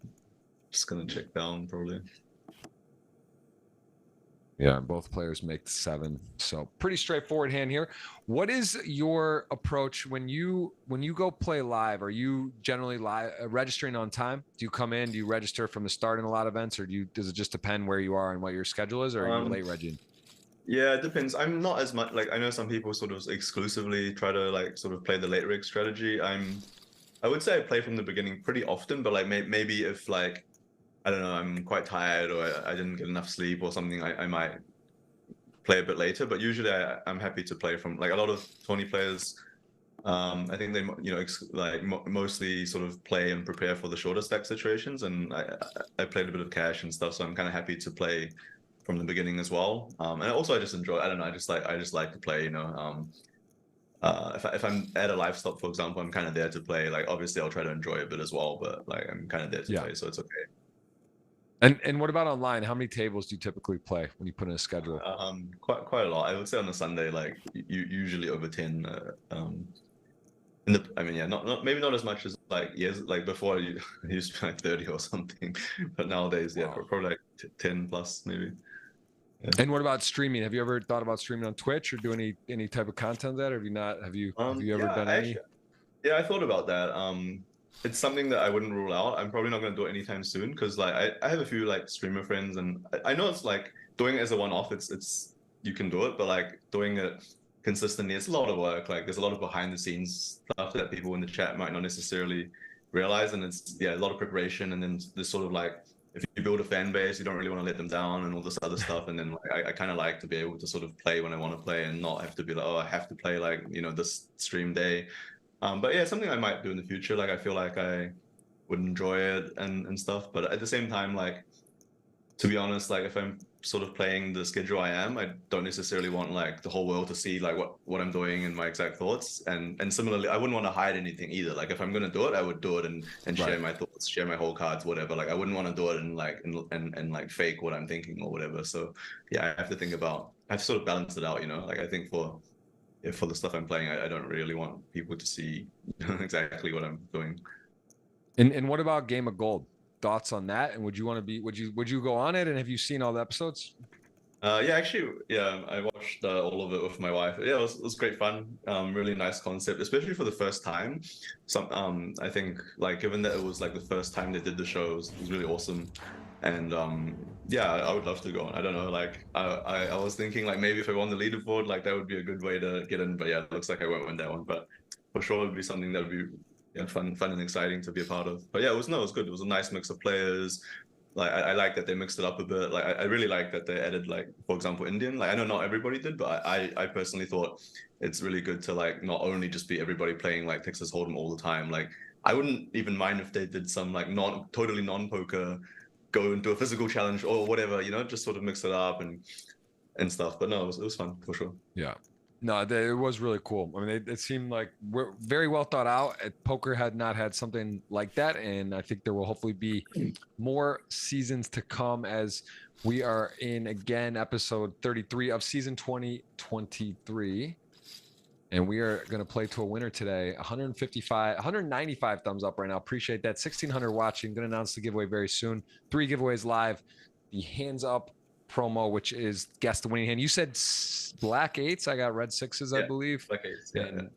just gonna check down probably. Yeah, both players make 7, so pretty straightforward hand here. What is your approach when you go play live? Are you generally live registering on time? Do you come in? Do you register from the start in a lot of events, or does it just depend where you are and what your schedule is, or are you late regging? Yeah, it depends. I'm not as much like I know some people sort of exclusively try to like sort of play the late rig strategy. I would say I play from the beginning pretty often, but like maybe if like I don't know, I'm quite tired or I didn't get enough sleep or something, I might play a bit later. But usually I'm happy to play from like a lot of 20 players. I think they mostly sort of play and prepare for the shorter stack situations, and I played a bit of cash and stuff, so I'm kind of happy to play from the beginning as well. And also I just enjoy. I don't know. I just like to play. If I'm at a live stop, for example, I'm kind of there to play. Like obviously I'll try to enjoy a bit as well, but like I'm kind of there to play, so it's okay. And what about online? How many tables do you typically play when you put in a schedule? Quite a lot. I would say on a Sunday, like usually over 10. I mean, yeah, not maybe not as much as like years like before. You used to be like 30 or something, but nowadays, yeah, probably like 10 plus maybe. Yeah. And what about streaming? Have you ever thought about streaming on Twitch or do any type of content that? Or have you not? Have you ever done any? Yeah, I thought about that. It's something that I wouldn't rule out. I'm probably not going to do it anytime soon because like I have a few like streamer friends, and I know it's like doing it as a one-off. It's you can do it, but like doing it consistently, it's a lot of work. Like there's a lot of behind the scenes stuff that people in the chat might not necessarily realize, and it's a lot of preparation, and then this sort of like if you build a fan base, you don't really want to let them down and all this other stuff. And then like I kind of like to be able to sort of play when I want to play and not have to be like, oh, I have to play like this stream day. But yeah, something I might do in the future. Like I feel like I would enjoy it and stuff. But at the same time, like to be honest, like if I'm sort of playing the schedule I don't necessarily want like the whole world to see like what I'm doing and my exact thoughts. And similarly, I wouldn't want to hide anything either. Like if I'm gonna do it, I would do it and share my thoughts, share my whole cards, whatever. Like I wouldn't want to do it and like fake what I'm thinking or whatever. So yeah, I have to sort of balance it out, Like I think for the stuff I'm playing, I don't really want people to see exactly what I'm doing. And what about Game of Gold? Thoughts on that? And would you want to be? Would you go on it? And have you seen all the episodes? Yeah, actually, yeah, I watched all of it with my wife. Yeah, it was great fun. Really nice concept, especially for the first time. I think like given that it was like the first time they did the show, it was really awesome. And yeah, I would love to go on. I don't know, like I was thinking like maybe if I won the leaderboard, like that would be a good way to get in. But yeah, it looks like I won't win that one. But for sure, it would be something that would be fun and exciting to be a part of. But yeah, it was good. It was a nice mix of players. Like I like that they mixed it up a bit. Like I really like that they added like, for example, Indian. Like I know not everybody did, but I personally thought it's really good to like not only just be everybody playing like Texas Hold'em all the time. Like I wouldn't even mind if they did some like totally non-poker, go into a physical challenge or whatever, just sort of mix it up and stuff. But no, it was fun for sure. Yeah. No, it was really cool. I mean, it seemed like we're very well thought out. Poker had not had something like that, and I think there will hopefully be more seasons to come as we are in again episode 33 of season 2023, and we are going to play to a winner today. 195 thumbs up right now. Appreciate that. 1,600 watching. Going to announce the giveaway very soon. 3 giveaways live. The hands up promo, which is guess the winning hand. You said black 8s. I got red 6s, I believe. Black 8s. Yeah. And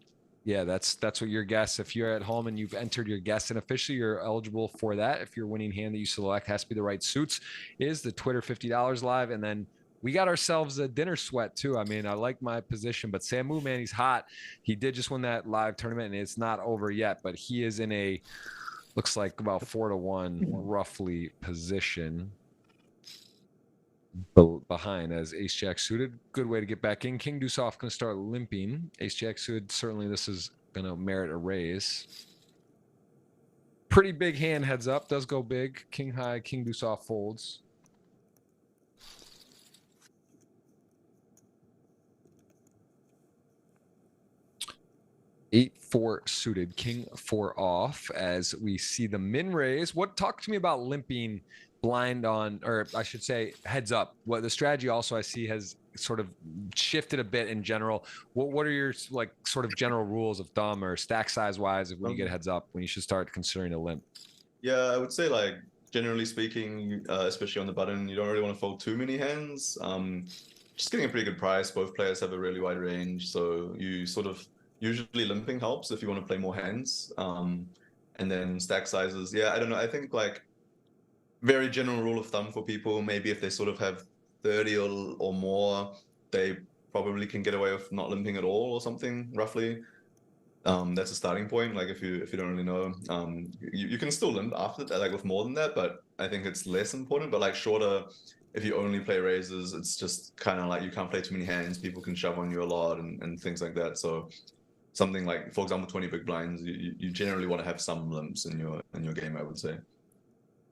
yeah, that's what your guess. If you're at home and you've entered your guess, and officially you're eligible for that. If your winning hand that you select has to be the right suits, is the Twitter $50 live. And then we got ourselves a dinner sweat too. I mean, I like my position, but Samu, man, he's hot. He did just win that live tournament, and it's not over yet, but he is in a looks like about 4-1 roughly position behind as ace jack suited. Good way to get back in. King deuce off going to start limping. Ace jack suited, certainly this is going to merit a raise. Pretty big hand heads up, does go big. King high, king deuce off folds. 8-4 suited, king 4 off as we see the min raise. Talk to me about limping blind on, or I should say heads up. What the strategy also I see has sort of shifted a bit in general. What are your like sort of general rules of thumb or stack size wise when you get heads up, when you should start considering a limp? Yeah, I would say like generally speaking, especially on the button, you don't really want to fold too many hands. Just getting a pretty good price. Both players have a really wide range, so you sort of usually limping helps if you want to play more hands. And then stack sizes, yeah, I don't know. I think like very general rule of thumb for people, maybe if they sort of have 30 or more, they probably can get away with not limping at all or something roughly. That's a starting point. Like if you don't really know, you can still limp after that, like with more than that, but I think it's less important. But like shorter, if you only play raises, it's just kind of like you can't play too many hands. People can shove on you a lot and things like that. So something like, for example, 20 big blinds, you generally want to have some limps in your game, I would say.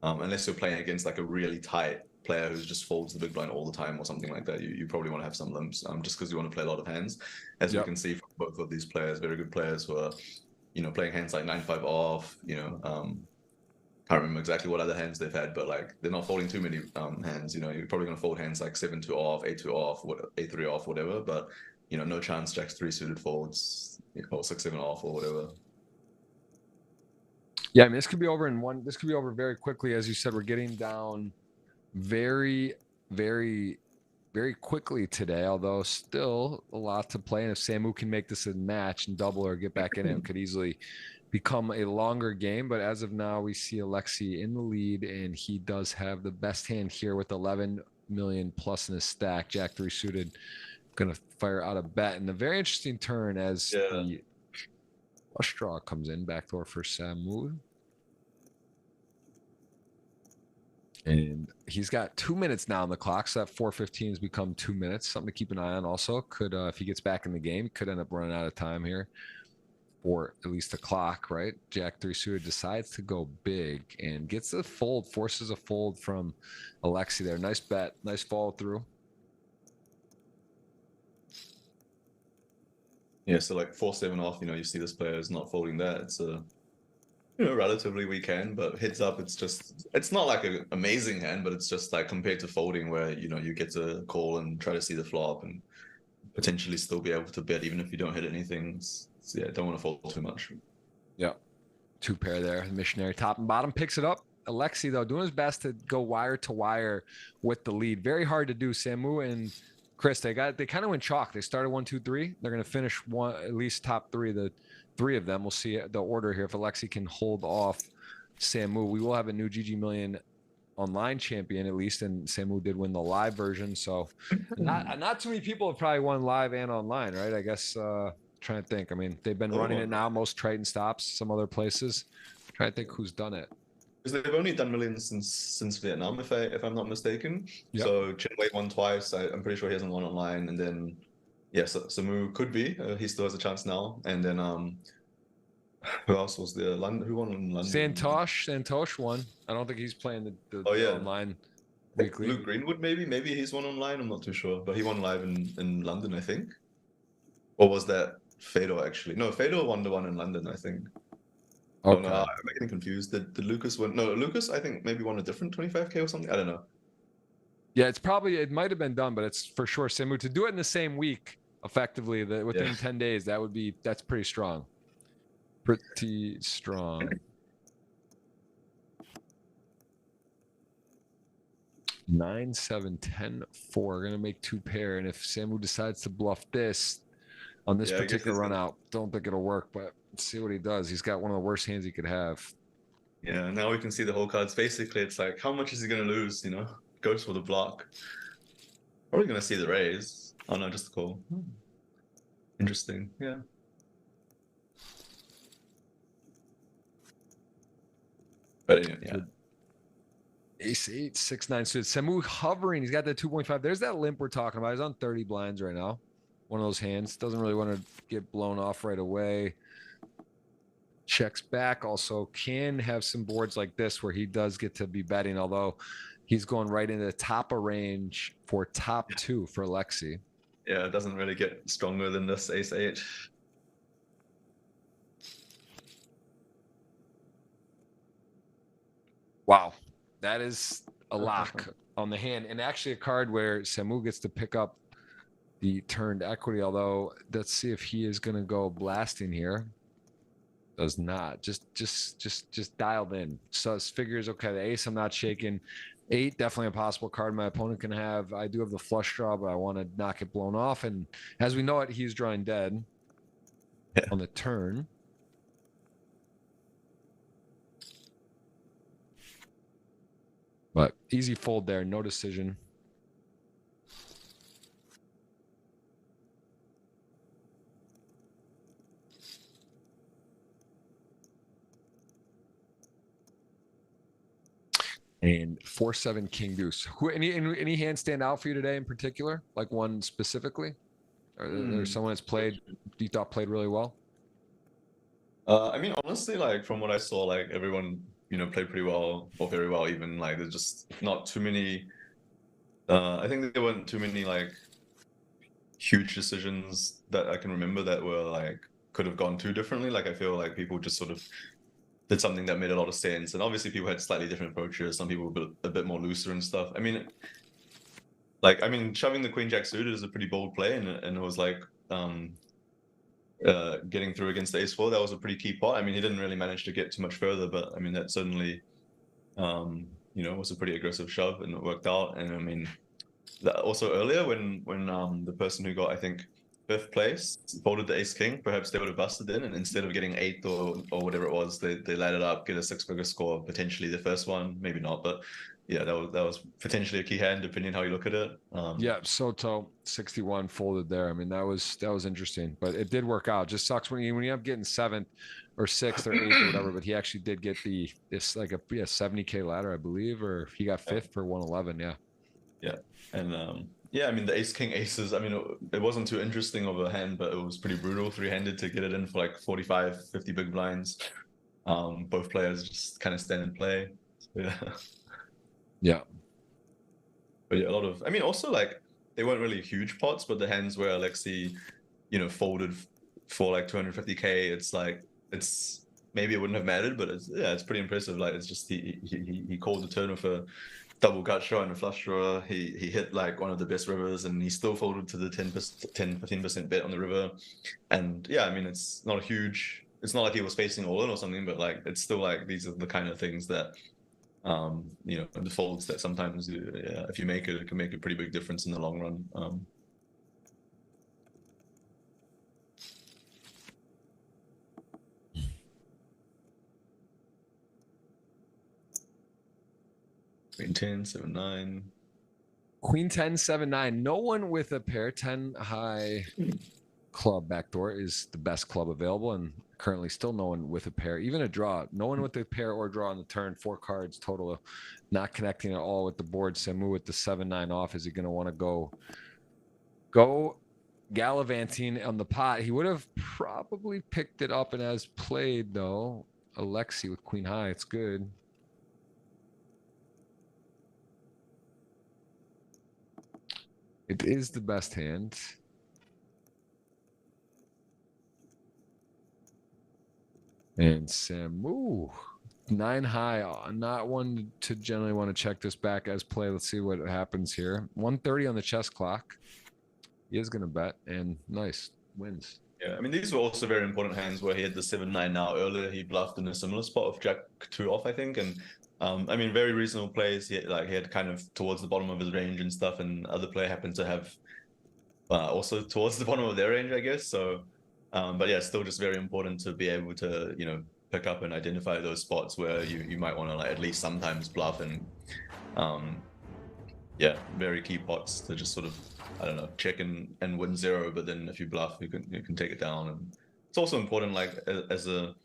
Unless you're playing against like a really tight player who just folds the big blind all the time or something like that, you probably want to have some limps, just because you want to play a lot of hands. As we can see from both of these players, very good players who are, playing hands like 9-5 off, can't remember exactly what other hands they've had, but like they're not folding too many hands. You're probably going to fold hands like 7-2 off, 8-2 off, 8-3 off, whatever. But no chance Jack 3 suited folds, or 6-7 off or whatever. Yeah, I mean, this could be over in one. This could be over very quickly. As you said, we're getting down very, very, very quickly today, although still a lot to play. And if Samu can make this a match and double or get back in it could easily become a longer game. But as of now, we see Alexi in the lead, and he does have the best hand here with 11 million plus in his stack. Jack 3 suited, going to fire out a bet. And a very interesting turn as the flush draw comes in, backdoor for Samu. And he's got 2 minutes now on the clock, so that 4:15 has become 2 minutes. Something to keep an eye on also. Could, if he gets back in the game, could end up running out of time here, or at least the clock, right? Jack 3 suited decides to go big and gets a fold, forces a fold from Alexi there. Nice bet, nice follow through. Yeah, so like 4-7 off, you see this player is not folding that. It's a relatively weak hand, but heads up, it's not like an amazing hand, but it's just like compared to folding where, you get to call and try to see the flop and potentially still be able to bet even if you don't hit anything. So yeah, don't want to fold too much. Yeah. 2 pair there. Missionary top and bottom picks it up. Alexi, though, doing his best to go wire to wire with the lead. Very hard to do. Samu and Chris, they kind of went chalk. They started 1, 2, 3. They're going to finish one, at least top 3. The 3 of them. We'll see the order here. If Alexi can hold off Samu, we will have a new GGMillion online champion at least, and Samu did win the live version. So not too many people have probably won live and online, right? I guess trying to think. I mean, they've been running it now. Most Triton stops, some other places. Trying to think who's done it. Because they've only done millions since Vietnam, if I'm not mistaken. Yep. So Chen Wei won twice. I'm pretty sure he hasn't won online. And then, yeah, Samu could be. He still has a chance now. And then, who else was there? London. Who won in London? Santosh won. I don't think he's playing the online weekly. Luke Greenwood, maybe he's won online. I'm not too sure, but he won live in London, I think. Or was that Fedor actually? No, Fedor won the one in London, I think. Okay. Oh no, I'm getting confused. Did Lucas win? No, Lucas, I think maybe won a different 25K or something. I don't know. Yeah, it might have been done, but it's for sure Samu to do it in the same week, effectively, within 10 days. That's pretty strong. Pretty strong. 9, 7, 10, 4. We're gonna make 2 pair, and if Samu decides to bluff this on this particular run out, don't think it'll work, but let's see what he does. He's got one of the worst hands he could have. Yeah, now we can see the whole cards. Basically, it's like, how much is he gonna lose? Goes for the block. Probably gonna see the raise. Oh no, just the call. Interesting. Yeah. But anyway, yeah. Ace 8, 6, 9 suited. Samu hovering. He's got that 2.5. There's that limp we're talking about. He's on 30 blinds right now. One of those hands. Doesn't really want to get blown off right away. Checks back. Also can have some boards like this where he does get to be betting, although he's going right into the top of range for top 2 for Alexi. Yeah, it doesn't really get stronger than this Ace 8. Wow, that is a lock on the hand, and actually a card where Samu gets to pick up the turned equity. Although, let's see if he is going to go blasting here. Does not. Just dialed in. So his figures, okay, the ace I'm not shaking. 8, definitely a possible card my opponent can have. I do have the flush draw, but I want to knock it blown off. And as we know it, he's drawing dead on the turn. But easy fold there, no decision. And 4-7 King Deuce. Who any hands stand out for you today in particular? Like one specifically? Or there's someone that's played you thought played really well? I mean, honestly, like from what I saw, like everyone, played pretty well or very well even. Like there's just not too many I think there weren't too many like huge decisions that I can remember that were like could have gone too differently. Like I feel like people just sort of did something that made a lot of sense. And obviously people had slightly different approaches. Some people were a bit more looser and stuff. I mean, shoving the queen jack suited is a pretty bold play, and it was like getting through against the ace four. That was a pretty key pot. I mean, he didn't really manage to get too much further, but I mean that certainly was a pretty aggressive shove, and it worked out. And I mean, also earlier when the person who got, I think, 5th place folded the ace king, perhaps they would have busted in, and instead of getting 8th or whatever it was, they laddered up, get a 6-figure score, potentially the first one, maybe not, but yeah, that was potentially a key hand depending on how you look at it. Yeah, Soto 61 folded there. I mean, that was interesting, but it did work out. Just sucks when you end up getting 7th or 6th or 8th or whatever. But he actually did get this like a 70K ladder, I believe, or he got 5th for 111. Yeah. Yeah, and yeah, I mean the ace king aces. I mean it wasn't too interesting of a hand, but it was pretty brutal 3-handed to get it in for like 45, 50 big blinds. Both players just kind of stand and play. So, yeah. Yeah. But yeah, a lot of. I mean, also like they weren't really huge pots, but the hands where Alexei, folded for like 250K, it's like maybe it wouldn't have mattered, but it's pretty impressive. Like it's just he called the turn with a double gut shot and a flush draw. He hit like one of the best rivers, and he still folded to the 10-15% bet on the river. And yeah, I mean it's not a huge. It's not like he was facing all in or something, but like it's still like these are the kind of things that the folds that sometimes if you make it, it can make a pretty big difference in the long run. 10, 7, 9. Queen 10, 7, 9. No one with a pair 10 high club backdoor is the best club available, and currently still no one with a pair, even a draw. No one with a pair or draw on the turn. 4 cards total, not connecting at all with the board. Samu with the 7-9 off. Is he going to want to go gallivanting on the pot? He would have probably picked it up, and as played though, Alexei with queen high. It's good. It is the best hand. And Samu, 9 high. Not one to generally want to check this back as play. Let's see what happens here. 130 on the chess clock. He is going to bet, and nice, wins. Yeah, I mean, these were also very important hands where he had the 7-9 now. Earlier, he bluffed in a similar spot of Jack 2 off, I think. And I mean, very reasonable plays. He had kind of towards the bottom of his range and stuff, and other player happened to have also towards the bottom of their range, I guess. So, but yeah, still just very important to be able to, pick up and identify those spots where you might want to like at least sometimes bluff, and yeah, very key pots to just sort of, I don't know, check and win 0, but then if you bluff, you can take it down. And it's also important, like as a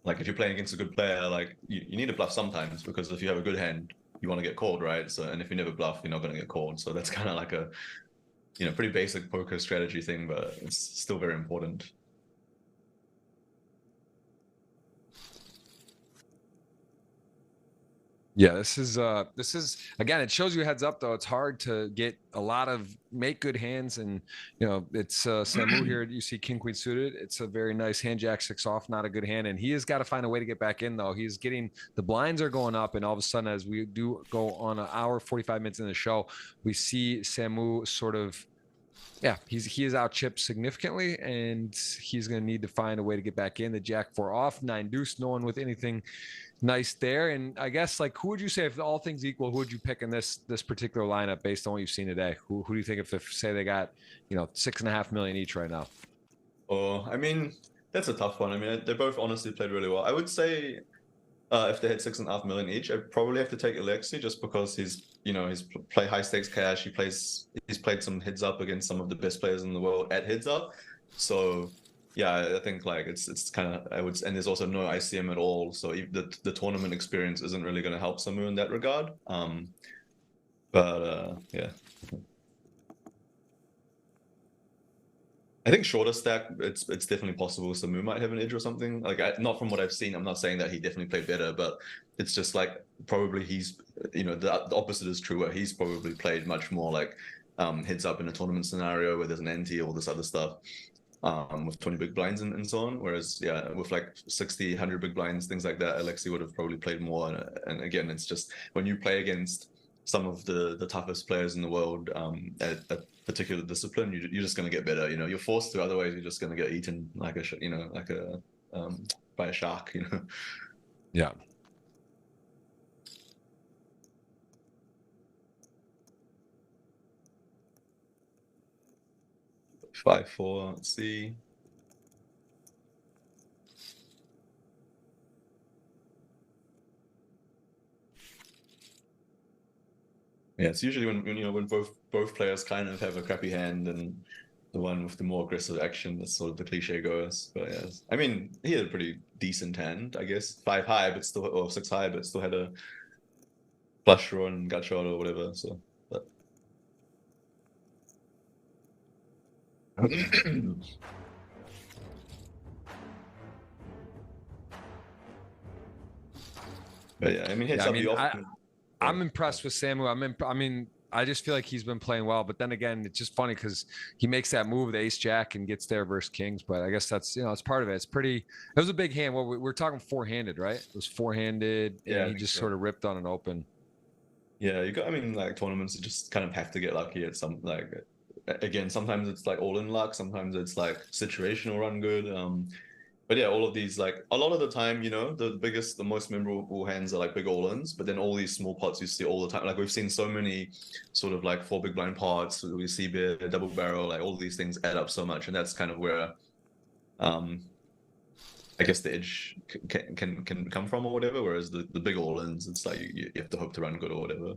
like if you're playing against a good player, like you need to bluff sometimes, because if you have a good hand, you want to get called, right? So, and if you never bluff, you're not going to get called. So that's kind of like a pretty basic poker strategy thing, but it's still very important. Yeah, this is again, it shows you heads up though. It's hard to get a lot of make good hands, and it's Samu here. You see king queen suited. It's a very nice hand, jack six off, not a good hand, and he has got to find a way to get back in though. He's getting the blinds are going up, and all of a sudden, as we do go on an hour 45 minutes in the show, we see Samu sort of. Yeah, he is out chipped significantly, and he's going to need to find a way to get back in. The jack four off, nine deuce, no one with anything nice there. And I guess, like, who would you say, if all things equal, who would you pick in this particular lineup based on what you've seen today? Who do you think, if say they got 6.5 million each right now? Oh, I mean, that's a tough one. I mean, they both honestly played really well. I would say if they had 6.5 million each, I'd probably have to take Alexi just because he's play high stakes cash. He's played some heads up against some of the best players in the world at heads up. So yeah, I think like it's kind of and there's also no ICM at all. So the tournament experience isn't really going to help Samu in that regard. But yeah. I think shorter stack, it's definitely possible. Samu might have an edge or something. Like not from what I've seen. I'm not saying that he definitely played better, but it's just like probably he's the opposite is true. Where he's probably played much more like heads up in a tournament scenario where there's an ante, all this other stuff, with 20 big blinds and so on. Whereas yeah, with like 60, 100 big blinds, things like that, Alexi would have probably played more. And again, it's just when you play against some of the toughest players in the world at a particular discipline, you're just going to get better. You're forced to, otherwise you're just going to get eaten like by a shark. Yeah. Five, four. Let's see. Yeah, it's usually when both players kind of have a crappy hand and the one with the more aggressive action. That's sort of the cliche goes. But yeah, I mean, he had a pretty decent hand, I guess. Five high, but still, or six high, but still had a flush draw and gut shot or whatever. So, but yeah, I mean, heads Yeah, I up, mean, you often. I'm impressed with Samu. I mean, I just feel like he's been playing well. But then again, it's just funny because he makes that move, the ace jack, and gets there versus kings. But I guess that's it's part of it. It's pretty. It was a big hand. Well, we're talking four-handed, right? It was four-handed, Yeah, and I he think just so. sort of ripped on an open. Yeah, I mean, like tournaments, you just kind of have to get lucky at some, like, again, sometimes it's like all in luck, sometimes it's like situational run good. But yeah, all of these, like, a lot of the time, the most memorable hands are like big all-ins, but then all these small pots you see all the time. Like, we've seen so many sort of like four big blind pots, we see double barrel, like all of these things add up so much. And that's kind of where, I guess the edge can come from or whatever. Whereas the big all-ins, it's like you have to hope to run good or whatever.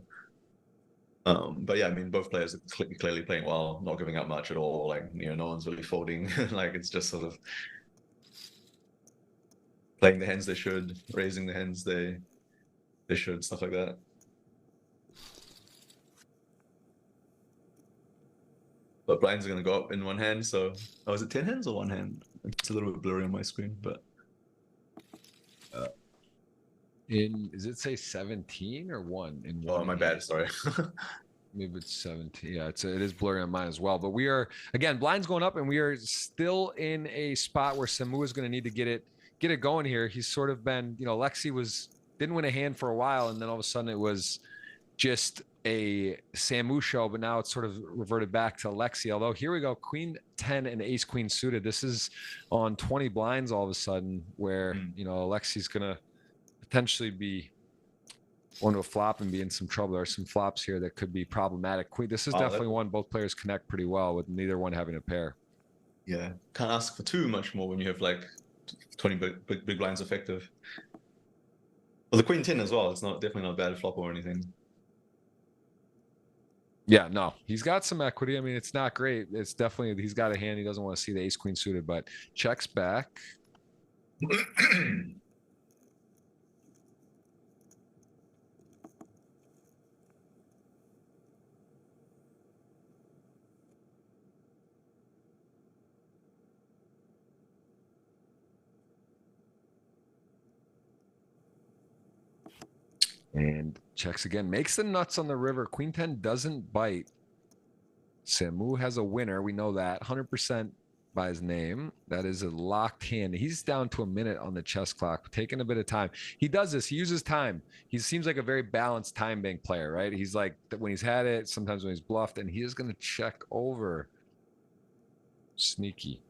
But yeah, I mean, both players are clearly playing well, not giving up much at all. Like, no one's really folding. Like, it's just sort of playing the hands they should, raising the hands they should, stuff like that. But blinds are going to go up in one hand. So, oh, is it 10 hands or one hand? It's a little bit blurry on my screen, but. Does it say 17 or one in one? Oh, my bad. Sorry. Maybe it's 17. Yeah, it is blurry on mine as well. But we are, again, blinds going up, and we are still in a spot where Samu is going to need to get it going here. He's sort of been, Lexi didn't win a hand for a while, and then all of a sudden it was just a Samu show, but now it's sort of reverted back to Lexi. Although here we go, Queen 10 and Ace Queen suited. This is on 20 blinds all of a sudden, where Lexi's gonna potentially be going to a flop and be in some trouble. There are some flops here that could be problematic. Queen, this is definitely one both players connect pretty well with neither one having a pair. Yeah, can't ask for too much more when you have like 20 big blinds effective. Well, the Queen 10 as well. It's definitely not a bad flop or anything. Yeah, no, he's got some equity. I mean, it's not great. It's definitely, he's got a hand. He doesn't want to see the ace queen suited, but checks back. And checks again. Makes the nuts on the river. Queen 10 doesn't bite. Samu has a winner. We know that. 100% by his name. That is a locked hand. He's down to a minute on the chess clock, taking a bit of time. He does this. He uses time. He seems like a very balanced time bank player, right? He's like, when he's had it, sometimes when he's bluffed, and he is going to check over. Sneaky.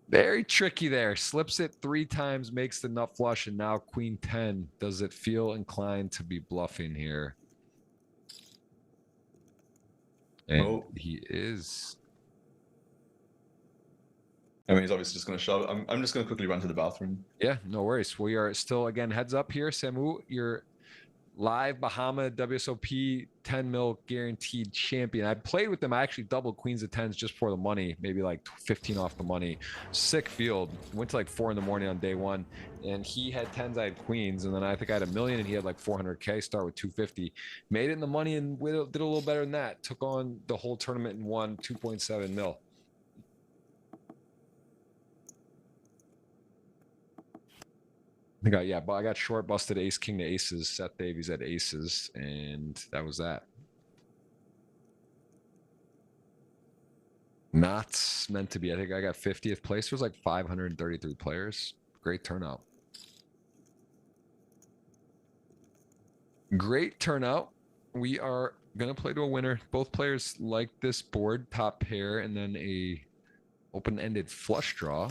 Very tricky there. Slips it 3 times, makes the nut flush, and now Queen 10. Does it feel inclined to be bluffing here? And he is. I mean, he's obviously just going to shove. I'm just going to quickly run to the bathroom. Yeah, no worries. We are still, again, heads up here. Samu, you're live Bahama WSOP 10 mil guaranteed champion. I played with them. I actually doubled queens of tens just for the money, maybe like 15 off the money. Sick field. Went to like 4 in the morning on day 1, and he had tens, I had queens, and then I think I had a million, and he had like 400K. Start with 250. Made it in the money and did a little better than that. Took on the whole tournament and won 2.7 mil. I got short, busted ace king to aces. Seth Davies at aces, and that was that. Not meant to be. I think I got 50th place. There was like 533 players. Great turnout. Great turnout. We are gonna play to a winner. Both players like this board, top pair, and then a open-ended flush draw.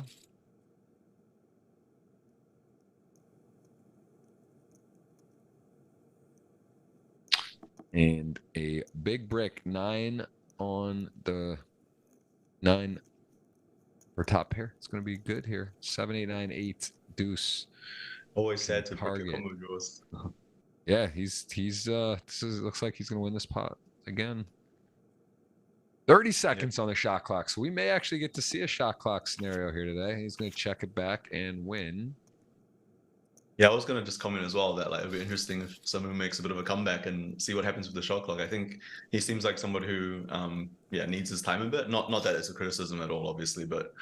And a big brick 9 on the 9 for top pair. It's going to be good here. 7, 8, 9, 8 deuce. Always sad to target combo draws. Yeah, looks like he's going to win this pot again. 30 seconds on the shot clock. So we may actually get to see a shot clock scenario here today. He's going to check it back and win. Yeah, I was gonna just comment as well that like it'd be interesting if someone makes a bit of a comeback and see what happens with the shot clock. I think he seems like somebody who needs his time a bit. Not that it's a criticism at all, obviously, but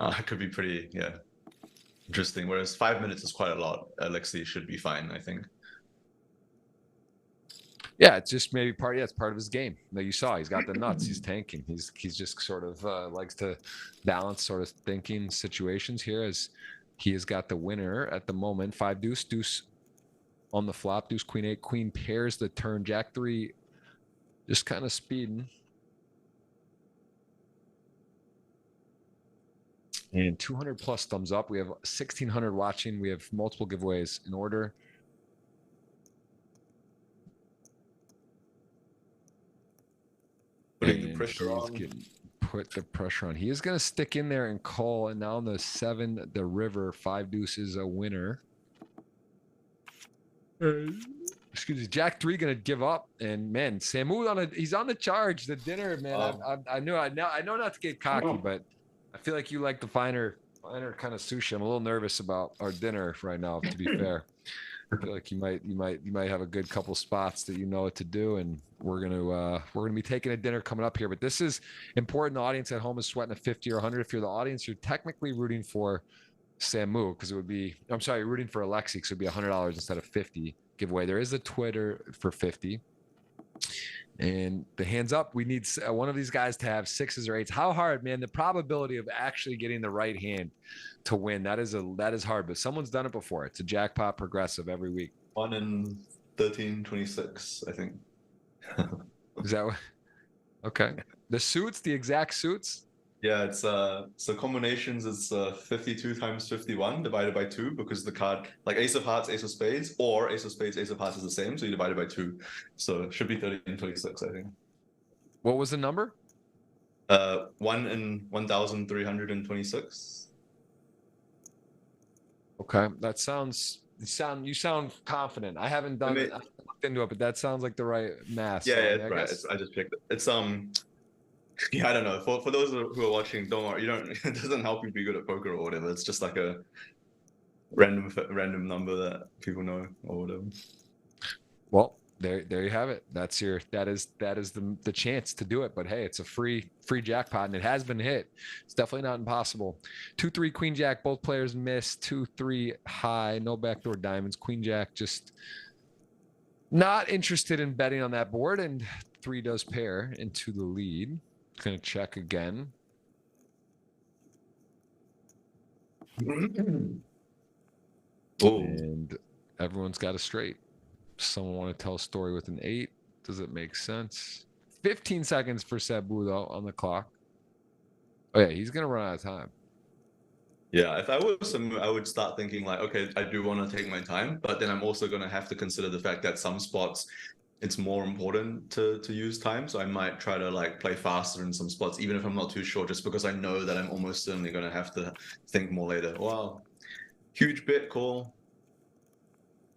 it could be pretty interesting. Whereas 5 minutes is quite a lot. Alexei should be fine, I think. Yeah, it's just maybe part. Yeah, it's part of his game. That you saw, he's got the nuts. He's tanking. He's just sort of likes to balance sort of thinking situations here as. He has got the winner at the moment. 5 deuce, deuce on the flop. Deuce, queen 8, queen pairs the turn. Jack 3 just kind of speeding. And 200 plus thumbs up. We have 1,600 watching. We have multiple giveaways in order. Putting the pressure on. Put the pressure on. He is going to stick in there and call. And now on the 7, the river, 5 deuce is a winner. Excuse me. Jack 3 going to give up. And man, Samu he's on the charge. The dinner, man. I know not to get cocky, but I feel like you like the finer kind of sushi. I'm a little nervous about our dinner right now, to be fair. I feel like you might have a good couple spots that you know what to do, and we're gonna be taking a dinner coming up here. But this is important. The audience at home is sweating a 50 or 100. If you're the audience, you're technically rooting for Samu because you're rooting for Alexei because it would be $100 instead of 50 giveaway. There is a Twitter for 50. And the hands up, we need one of these guys to have 6s or 8s. How hard, man? The probability of actually getting the right hand to win, that is hard, but someone's done it before. It's a jackpot progressive every week. 1 in 1326, I think. Is that what? Okay. The suits, the exact suits? Yeah, it's so combinations is 52 times 51 divided by 2 because the card like ace of hearts, ace of spades, or ace of spades, ace of hearts is the same, so you divide it by 2. So it should be 1326, I think. What was the number? 1 in 1326. Okay, that sounds. You sound confident. I haven't done it. I haven't looked into it, but that sounds like the right math. Yeah, so, right. I just checked it. It's yeah, I don't know. For those who are watching, don't worry. It doesn't help you be good at poker or whatever. It's just like a random number that people know or whatever. Well, There you have it. That is the chance to do it. But hey, it's a free jackpot, and it has been hit. It's definitely not impossible. 2-3 queen jack, both players miss. 2-3 high, no backdoor diamonds. Queen jack just not interested in betting on that board, and 3 does pair into the lead. Gonna check again. And everyone's got a straight. Someone want to tell a story with an 8? Does it make sense? 15 seconds for Sabu though on the clock. Oh yeah, he's gonna run out of time. Yeah, if I was him, I would start thinking like, okay, I do want to take my time, but then I'm also going to have to consider the fact that some spots it's more important to use time. So I might try to like play faster in some spots, even if I'm not too sure, just because I know that I'm almost certainly going to have to think more later. Wow, huge bit call.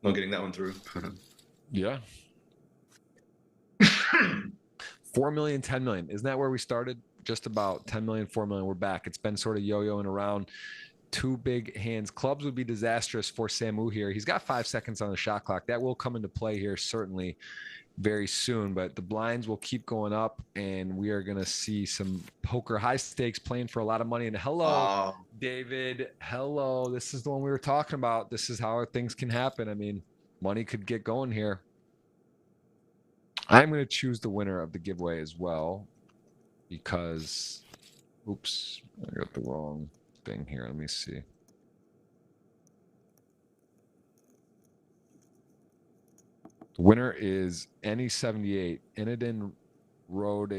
Not getting that one through. Yeah. 4 million, 10 million. Isn't that where we started? Just about 10 million, 4 million. We're back. It's been sort of yo-yoing around. 2 big hands. Clubs would be disastrous for Samu here. He's got 5 seconds on the shot clock. That will come into play here certainly very soon, but the blinds will keep going up, and we are going to see some poker high stakes playing for a lot of money. And hello, David. Hello. This is the one we were talking about. This is how things can happen. I mean, money could get going here. I'm going to choose the winner of the giveaway as well because, oops, I got the wrong thing here. Let me see. The winner is NE78, Inadin Road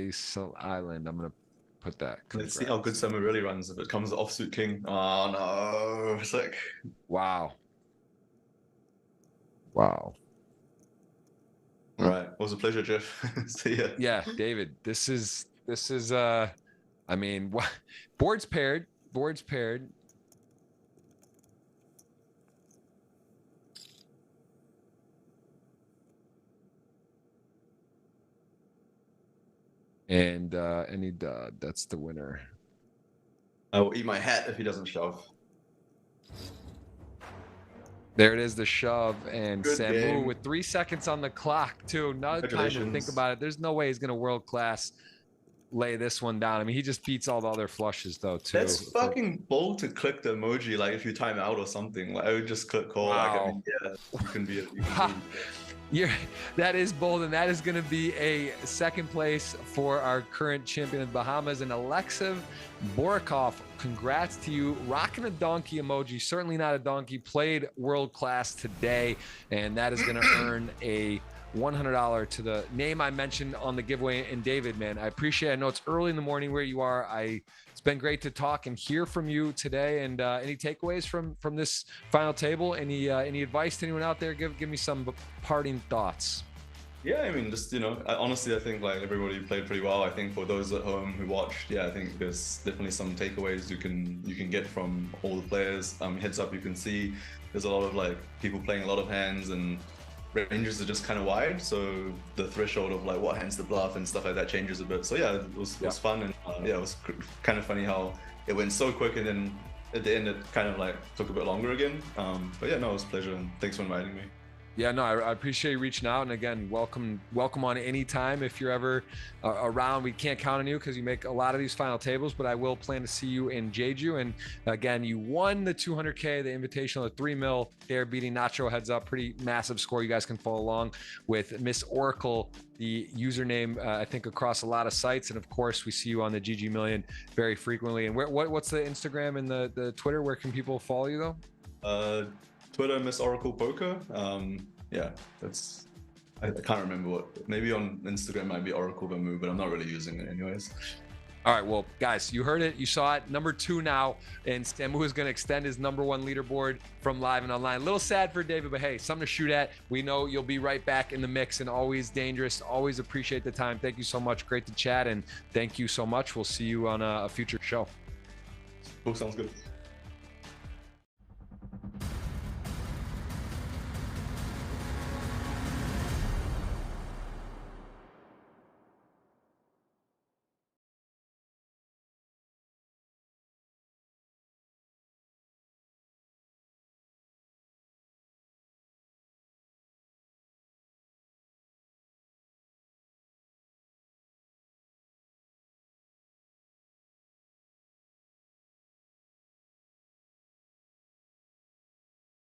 Island. I'm going to put that. Congrats. Let's see how good Samu really runs if it comes offsuit king. Oh, no. Sick. Wow. Wow. All right. It was a pleasure, Jeff. See ya. Yeah, David, this is I mean, boards paired. And he that's the winner. I will eat my hat if he doesn't shove. There it is, the shove, and Good Samu game. with 3 seconds on the clock too. Not time to think about it. There's no way he's gonna world class lay this one down. I mean, he just beats all the other flushes though too. That's fucking bold to click the emoji like if you time out or something. Like I would just click call. Wow. Like, I mean, yeah, you can be. That is bold, and that is going to be a second place for our current champion of Bahamas, and Alexev Borikov. Congrats to you. Rocking a donkey emoji. Certainly not a donkey. Played world class today, and that is going to earn a $100 to the name I mentioned on the giveaway. And David, man, I appreciate it. I know it's early in the morning where you are. It's been great to talk and hear from you today. And any takeaways from this final table? Any advice to anyone out there? Give me some parting thoughts. Yeah, I mean, just, honestly, I think like everybody played pretty well. I think for those at home who watched, yeah, I think there's definitely some takeaways you can get from all the players. Heads up, you can see there's a lot of like people playing a lot of hands, and ranges are just kind of wide, so the threshold of like what hands to bluff and stuff like that changes a bit. So yeah, it was fun, and yeah, it was kind of funny how it went so quick, and then at the end it kind of like took a bit longer again. But yeah, no, it was a pleasure, and thanks for inviting me. Yeah, no, I appreciate you reaching out, and again, welcome on any time if you're ever around. We can't count on you because you make a lot of these final tables, but I will plan to see you in Jeju. And again, you won the 200K, the invitational, the 3 mil there, beating Nacho. Heads up, pretty massive score. You guys can follow along with Miss Oracle, the username, I think, across a lot of sites. And of course, we see you on the GGMillion very frequently. And what's the Instagram and the Twitter? Where can people follow you though? Twitter, Miss Oracle Poker. Yeah, I can't remember what. Maybe on Instagram might be Oracle Bamu, but I'm not really using it anyways. All right, well, guys, you heard it, you saw it. Number 2 now, and Samu is going to extend his number 1 leaderboard from live and online. A little sad for David, but hey, something to shoot at. We know you'll be right back in the mix, and always dangerous. Always appreciate the time. Thank you so much. Great to chat, and thank you so much. We'll see you on a future show. Cool, sounds good.